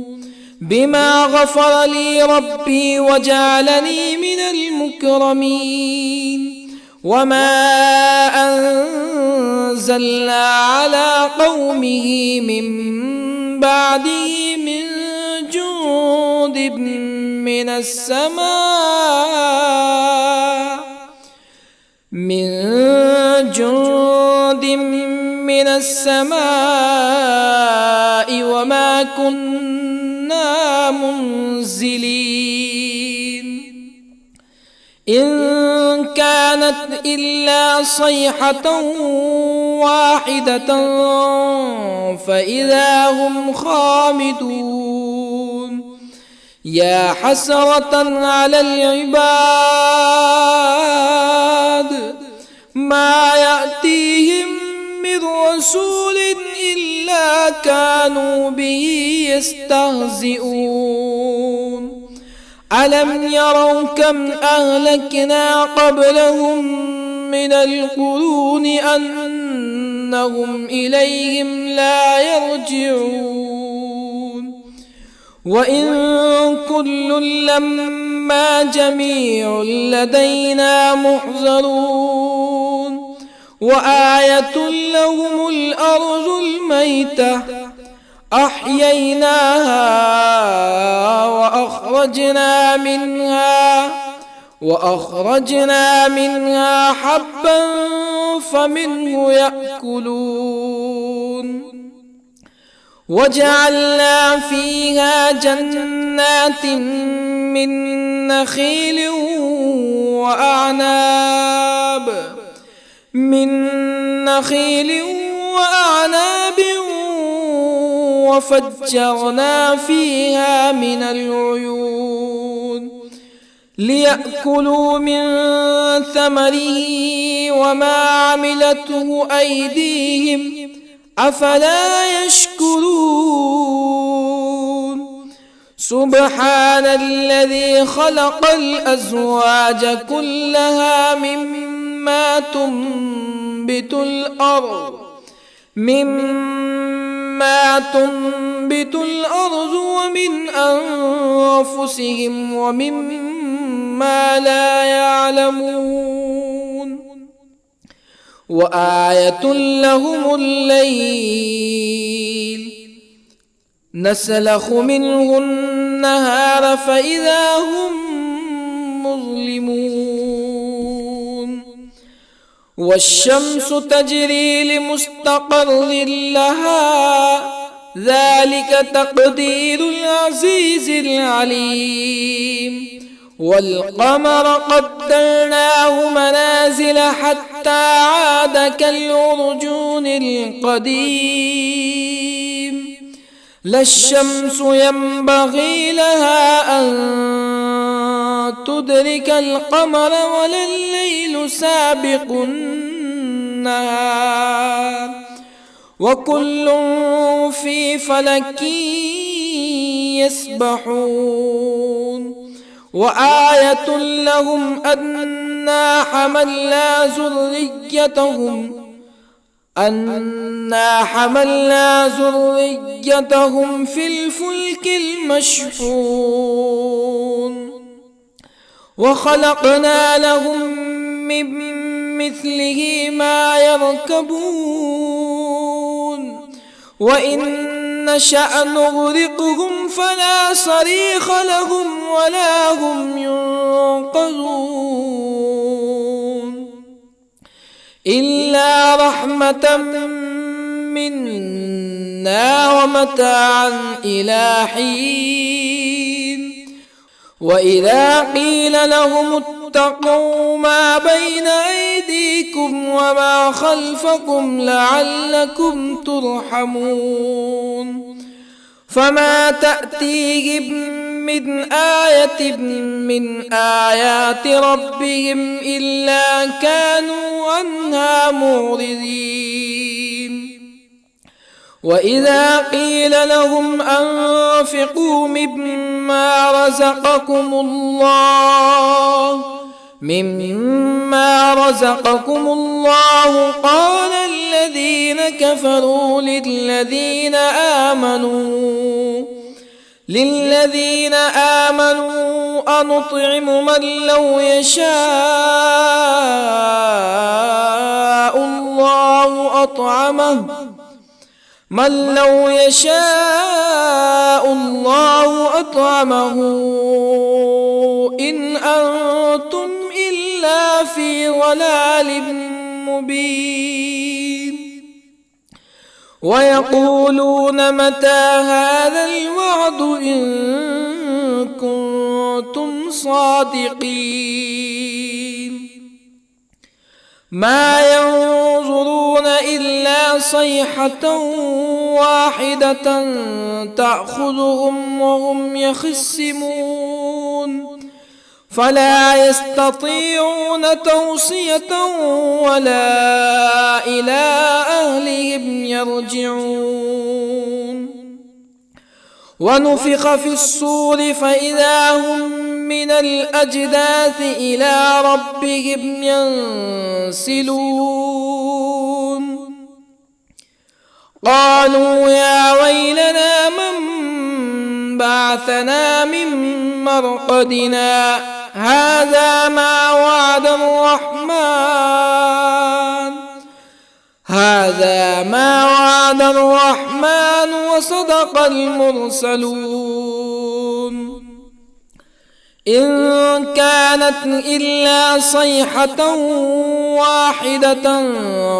بما غفر لي ربي وجعلني من المكرمين. وما أنزلنا على قومه من بعده من جند من السماء وما كنا منزلين. إن كانت إلا صيحة واحدة فإذا هم خامدون. يا حسرة على العباد ما يأتيهم من رسول إلا كانوا به يستهزئون. ألم يروا كم أهلكنا قبلهم من القرون أنهم إليهم لا يرجعون. وإن كل لما جميع لدينا محضرون. وآية لهم الأرض الميتة أحييناها وأخرجنا منها حبا فمنه يأكلون. وجعلنا فيها جنات من نخيل وأعناب وفجرنا فيها من العيون ليأكلوا من ثمره وما عملته أيديهم أفلا يشكرون. سبحان الذي خلق الأزواج كلها مما تنبت الأرض ومن أنفسهم ومما لا يعلمون. وآية لهم الليل نسلخ منه النهار فإذا هم مظلمون. والشمس تجري لمستقر لها ذلك تقدير العزيز العليم. والقمر قدرناه منازل حتى عاد كالعرجون القديم. لا الشمس ينبغي لها أن تدرك القمر ولا الليل سابق النهار وكل في فلك يسبحون. وآية لهم أنا حملنا ذريتهم في الفلك المشحون وخلقنا لهم من مثله ما يركبون وإن نشأ نغرقهم فلا صريخ لهم ولا هم ينقذون إلا رحمة منا ومتاعا إلى حين. وإذا قيل لهم اتقوا ما بين أيديكم وما خلفكم لعلكم ترحمون فما تأتيهم من آية من آيات ربهم إلا كانوا عنها معرضين. وإذا قيل لهم أنفقوا مما رزقكم الله قال الذين كفروا للذين آمنوا أنطعم من لو يشاء الله أطعمه إن أنتم إلا في ضلال مبين. ويقولون متى هذا الوعد إن كنتم صادقين ما ينظرون إلا صيحة واحدة تأخذهم وهم يخصمون فلا يستطيعون توصية ولا إلى أهلهم يرجعون. ونفخ في الصور فإذا هم من الأجداث إلى ربهم ينسلون قالوا يا ويلنا من بعثنا من مرقدنا هذا ما وعد الرحمن وصدق المرسلون إن كانت إلا صيحة واحدة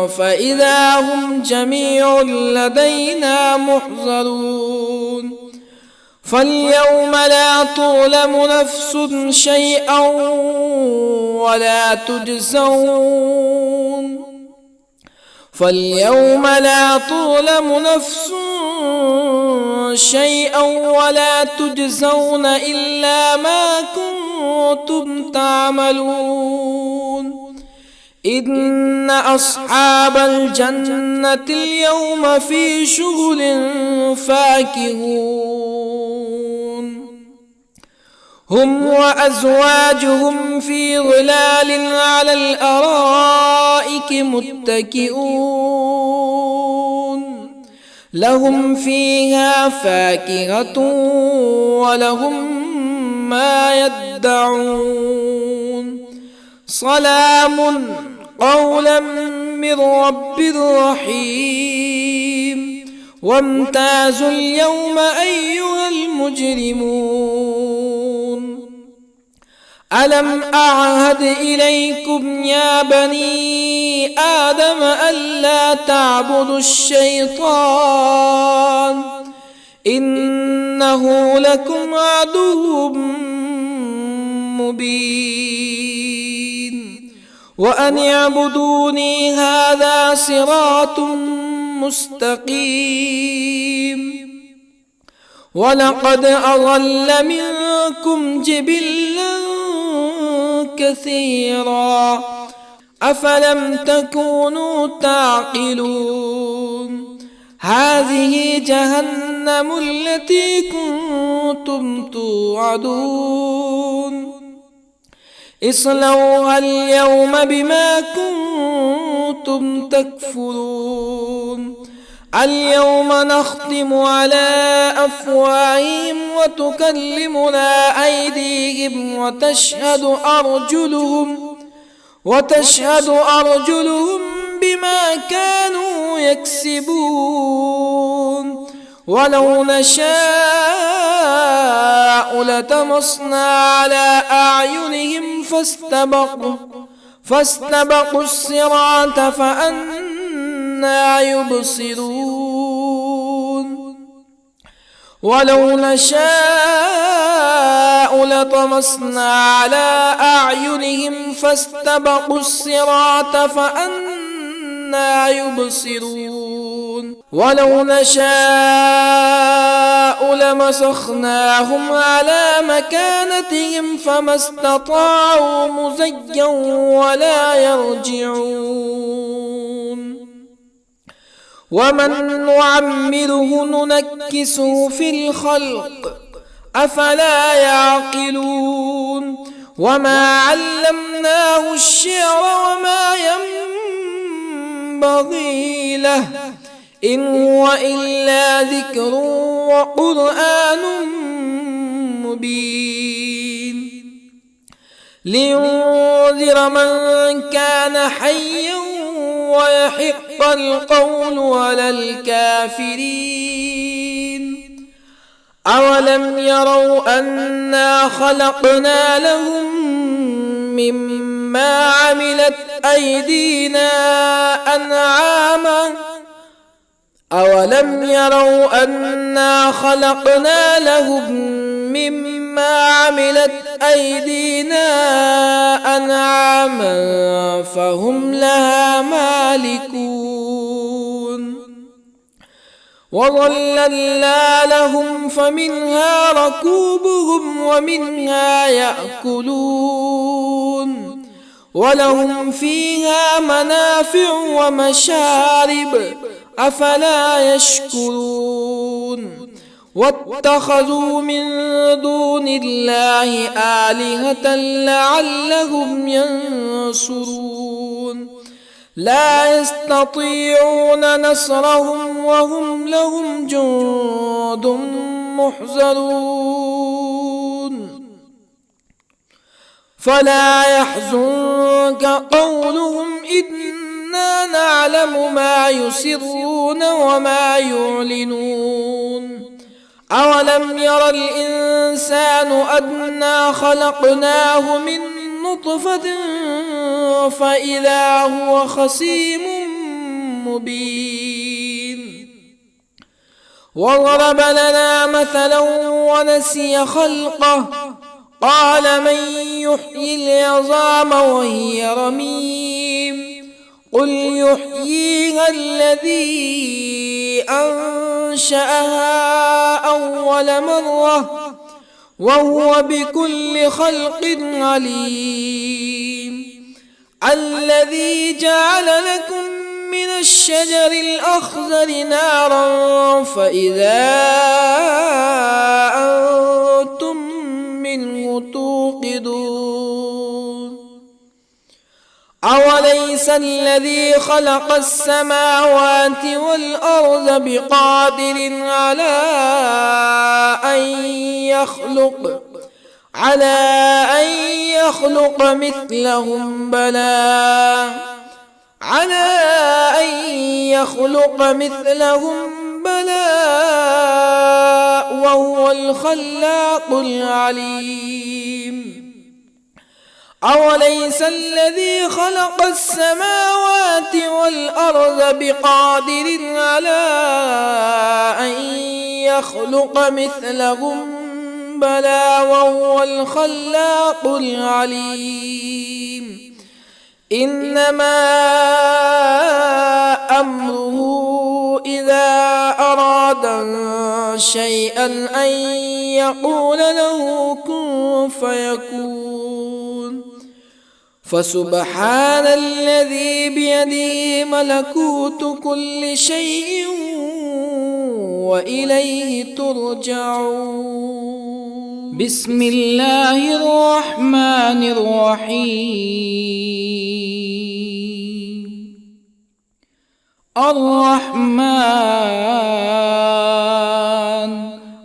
فإذا هم جميع لدينا محضرون فاليوم لا تظلم نفس شيئا ولا تجزون إلا ما كنتم تعملون إن أصحاب الجنة اليوم في شغل فاكهون هم وأزواجهم في ظلال على الأرائك متكئون لهم فيها فاكهة ولهم ما يدعون سلام قولا من رب رحيم وامتازوا اليوم أيها المجرمون ألم أعهد إليكم يا بني آدم ألا تعبدوا الشيطان إنه لكم عدو مبين وأن اعبدوني هذا صراط مستقيم ولقد أضل منكم جبلا كثيرا أفلم تكونوا تعقلون هذه جهنم التي كنتم توعدون اصلوها اليوم بما كنتم تكفرون اليوم نختم على أفواههم وتكلمنا أيديهم وتشهد أرجلهم بما كانوا يكسبون ولو نشاء لطمسنا على أعينهم فاستبقوا الصراط فأنى يبصرون ولو نشاء لطمسنا على أعينهم فاستبقوا الصراط فأنى يبصرون ولو نشاء لمسخناهم على مكانتهم فما استطاعوا مزيا ولا يرجعون ومن نعمره ننكسه في الخلق أفلا يعقلون وما علمناه الشعر وما ينبغي له إن هو إلا ذكر وقرآن مبين لينذر من كان حيا ويحق القول على الكافرين أولم يروا أنا خلقنا لهم مما عملت أيدينا أنعاما أولم يروا أنا خلقنا لهم مما عملت أيدينا أنعاما فهم لها مالكون وظللنا لهم فمنها ركوبهم ومنها يأكلون ولهم فيها منافع ومشارب أفلا يشكرون واتخذوا من دون الله آلهة لعلهم ينصرون لا يستطيعون نصرهم وهم لهم جند محضرون فلا يحزنك قولهم إنا نعلم ما يسرون وما يعلنون أولم ير الإنسان أنا خلقناه من نطفة فإذا هو خصيم مبين وضرب لنا مثلا ونسي خلقه قال من يحيي العظام وهي رميم قل يحييها الذي أنشأها أول مرة وهو بكل خلق عليم الذي جعل لكم من الشجر الأخضر نارا فإذا أنتم منه توقدون أوليس الذي خلق السماوات والأرض بقادر على أن يخلق مثلهم بلى وهو الخلاق العليم أوليس الذي خلق السماوات والأرض بقادر على أن يخلق مثلهم بلى وهو الخلاق العليم إنما أمره إذا أراد شيئا أن يقول له كن فيكون فسبحان الذي بيده ملكوت كل شيء وإليه ترجعون. بسم الله الرحمن الرحيم. الرحمن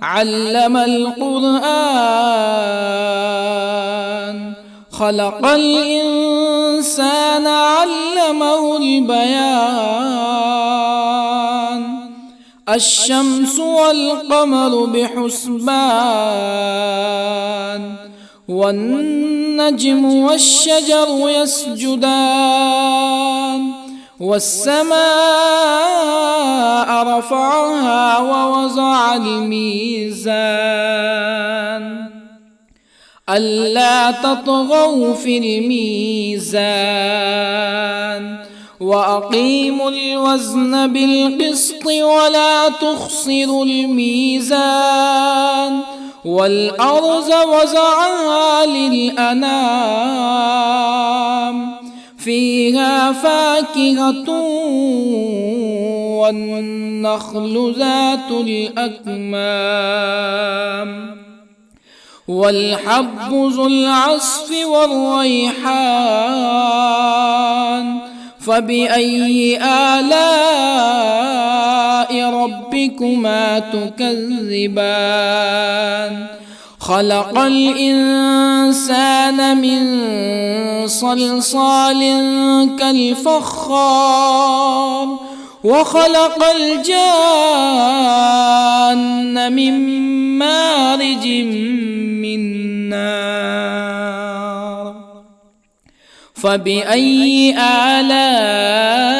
علم القرآن خلق الإنسان علمه البيان الشمس والقمر بحسبان والنجم والشجر يسجدان والسماء رفعها ووضع الميزان ألا تطغوا في الميزان وأقيموا الوزن بالقسط ولا تخسروا الميزان والأرض وضعها للأنام فيها فاكهة والنخل ذات الأكمام والحب ذو العصف والريحان فبأي آلاء ربكما تكذبان خلق الإنسان من صلصال كالفخار وخلق الجان من مارج من نار فبأي آلاء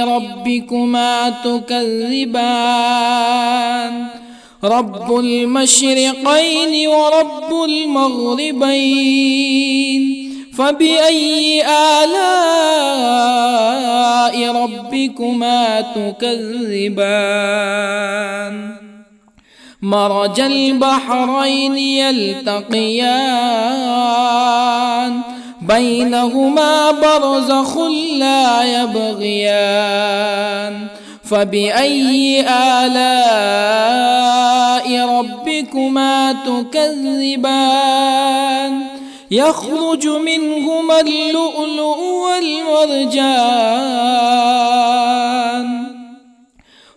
ربكما تكذبان رب المشرقين ورب المغربين فبأي آلاء ربكما تكذبان مرج البحرين يلتقيان بينهما برزخ لا يبغيان فبأي آلاء ربكما تكذبان يخرج منهما اللؤلؤ والمرجان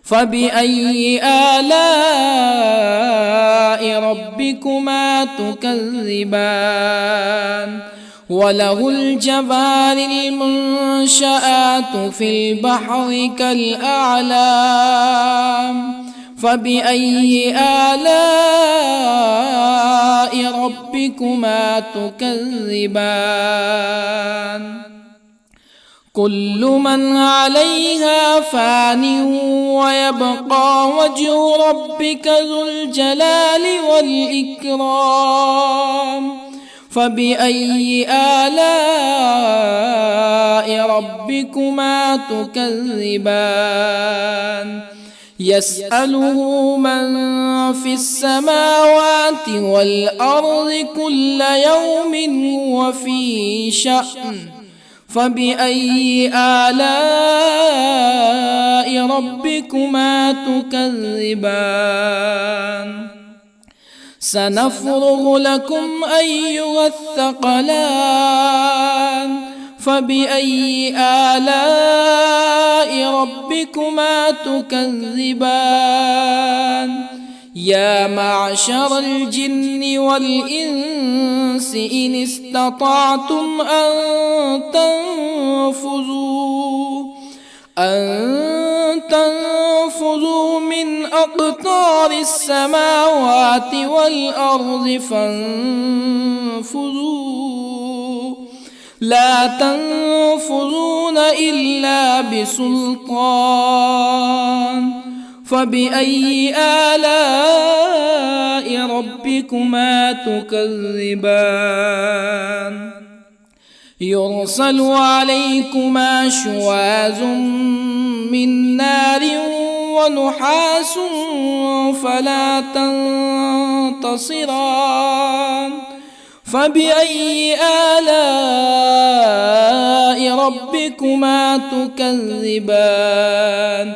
فبأي آلاء ربكما تكذبان وله الجوار المنشآت في البحر كالأعلام فبأي آلاء ربكما تكذبان كل من عليها فان ويبقى وجه ربك ذو الجلال والإكرام فبأي آلاء ربكما تكذبان يسأله من في السماوات والأرض كل يوم هو في شأن فبأي آلاء ربكما تكذبان سنفرغ لكم أيها الثقلان فبأي آلاء ربكما تكذبان يا معشر الجن والإنس إن استطعتم أن تنفذوا من أقطار السماوات والأرض فانفذوا لا تنفذون إلا بسلطان فبأي آلاء ربكما تكذبان يرسل عليكما شواظ من نار ونحاس فلا تنتصران فبأي آلاء ربكما تكذبان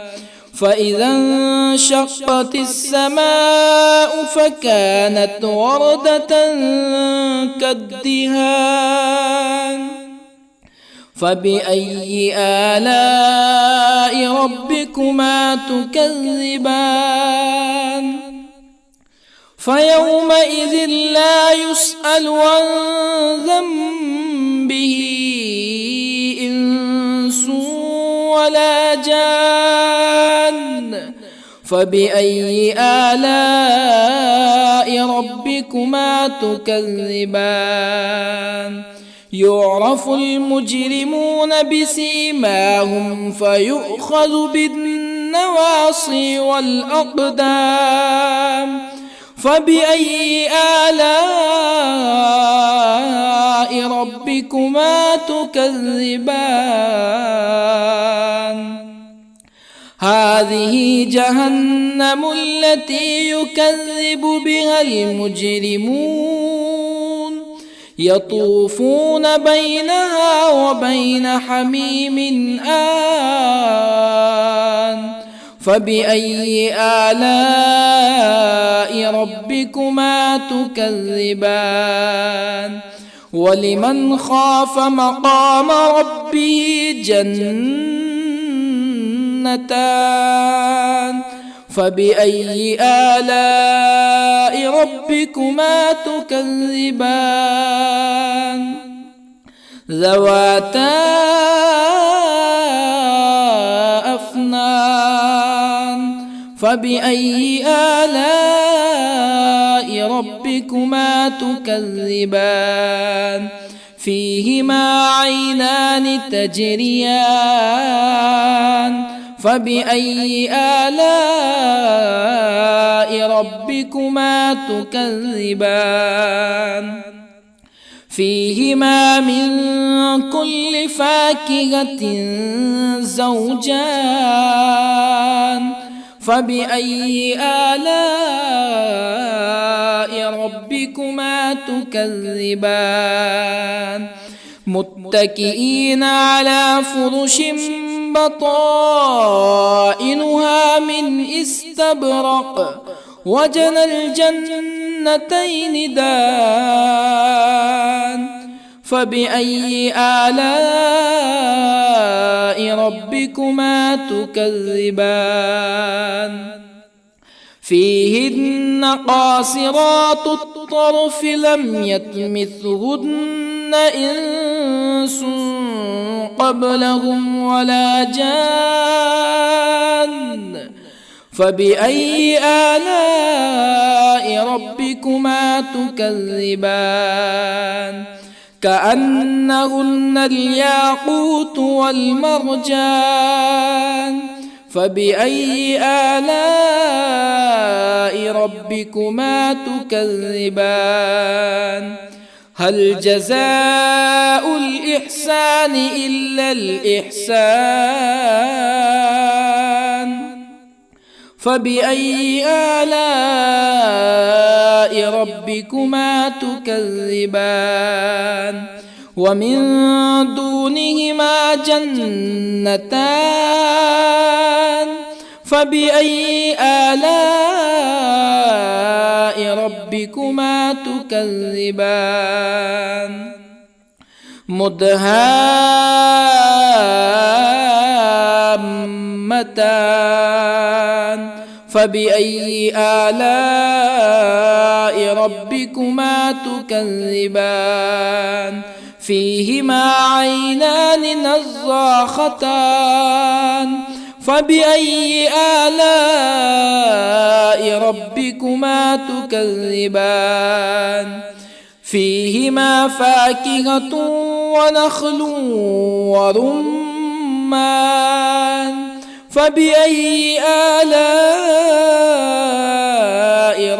فإذا انشقت السماء فكانت وردة كالدهان فبأي آلاء ربكما تكذبان فيومئذ لا يسأل عن ذنبه إنس ولا جان فبأي آلاء ربكما تكذبان يعرف المجرمون بسيماهم فيؤخذ بالنواصي والأقدام فبأي آلاء ربكما تكذبان هذه جهنم التي يكذب بها المجرمون يطوفون بينها وبين حميم آن فبأي آلاء ربكما تكذبان ولمن خاف مقام ربه جنتان فبأي آلاء ربكما تكذبان ذواتا أفنان فبأي آلاء ربكما تكذبان فيهما عينان تجريان فبأي آلاء ربكما تكذبان فيهما من كل فاكهة زوجان فبأي آلاء ربكما تكذبان متكئين على فرش بطائنها من استبرق وجنى الجنتين دان فبأي آلاء ربكما تكذبان فيهن قاصرات الطرف لم يطمثهن إنس قبلهم ولا جان فبأي آلاء ربكما تكذبان كأنهن الياقوت والمرجان فبأي آلاء ربكما تكذبان هل جزاء الإحسان إلا الإحسان فبأي آلاء ربكما تكذبان ومن دونهما جنتان فبأي آلاء ربكما تكذبان مدهامتان فبأي آلاء ربكما تكذبان فيهما عينان نضاختان فبأي آلاء ربكما تكذبان فيهما فاكهة ونخل ورمان فبأي آلاء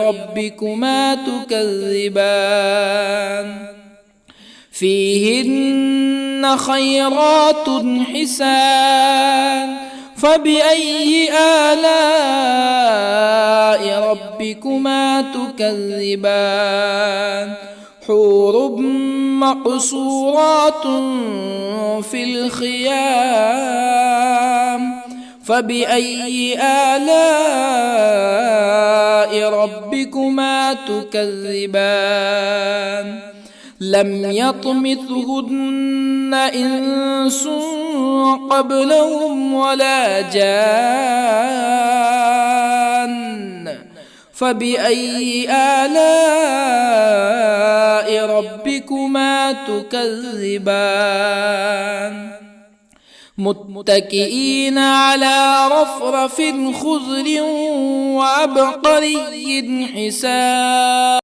ربكما تكذبان فيهن خيرات حسان فبأي آلاء ربكما تكذبان حور مقصورات في الخيام فبأي آلاء ربكما تكذبان لم يطمثهن إنس قبلهم ولا جان فبأي آلاء ربكما تكذبان متكئين على رفرف خضر وعبقري حسان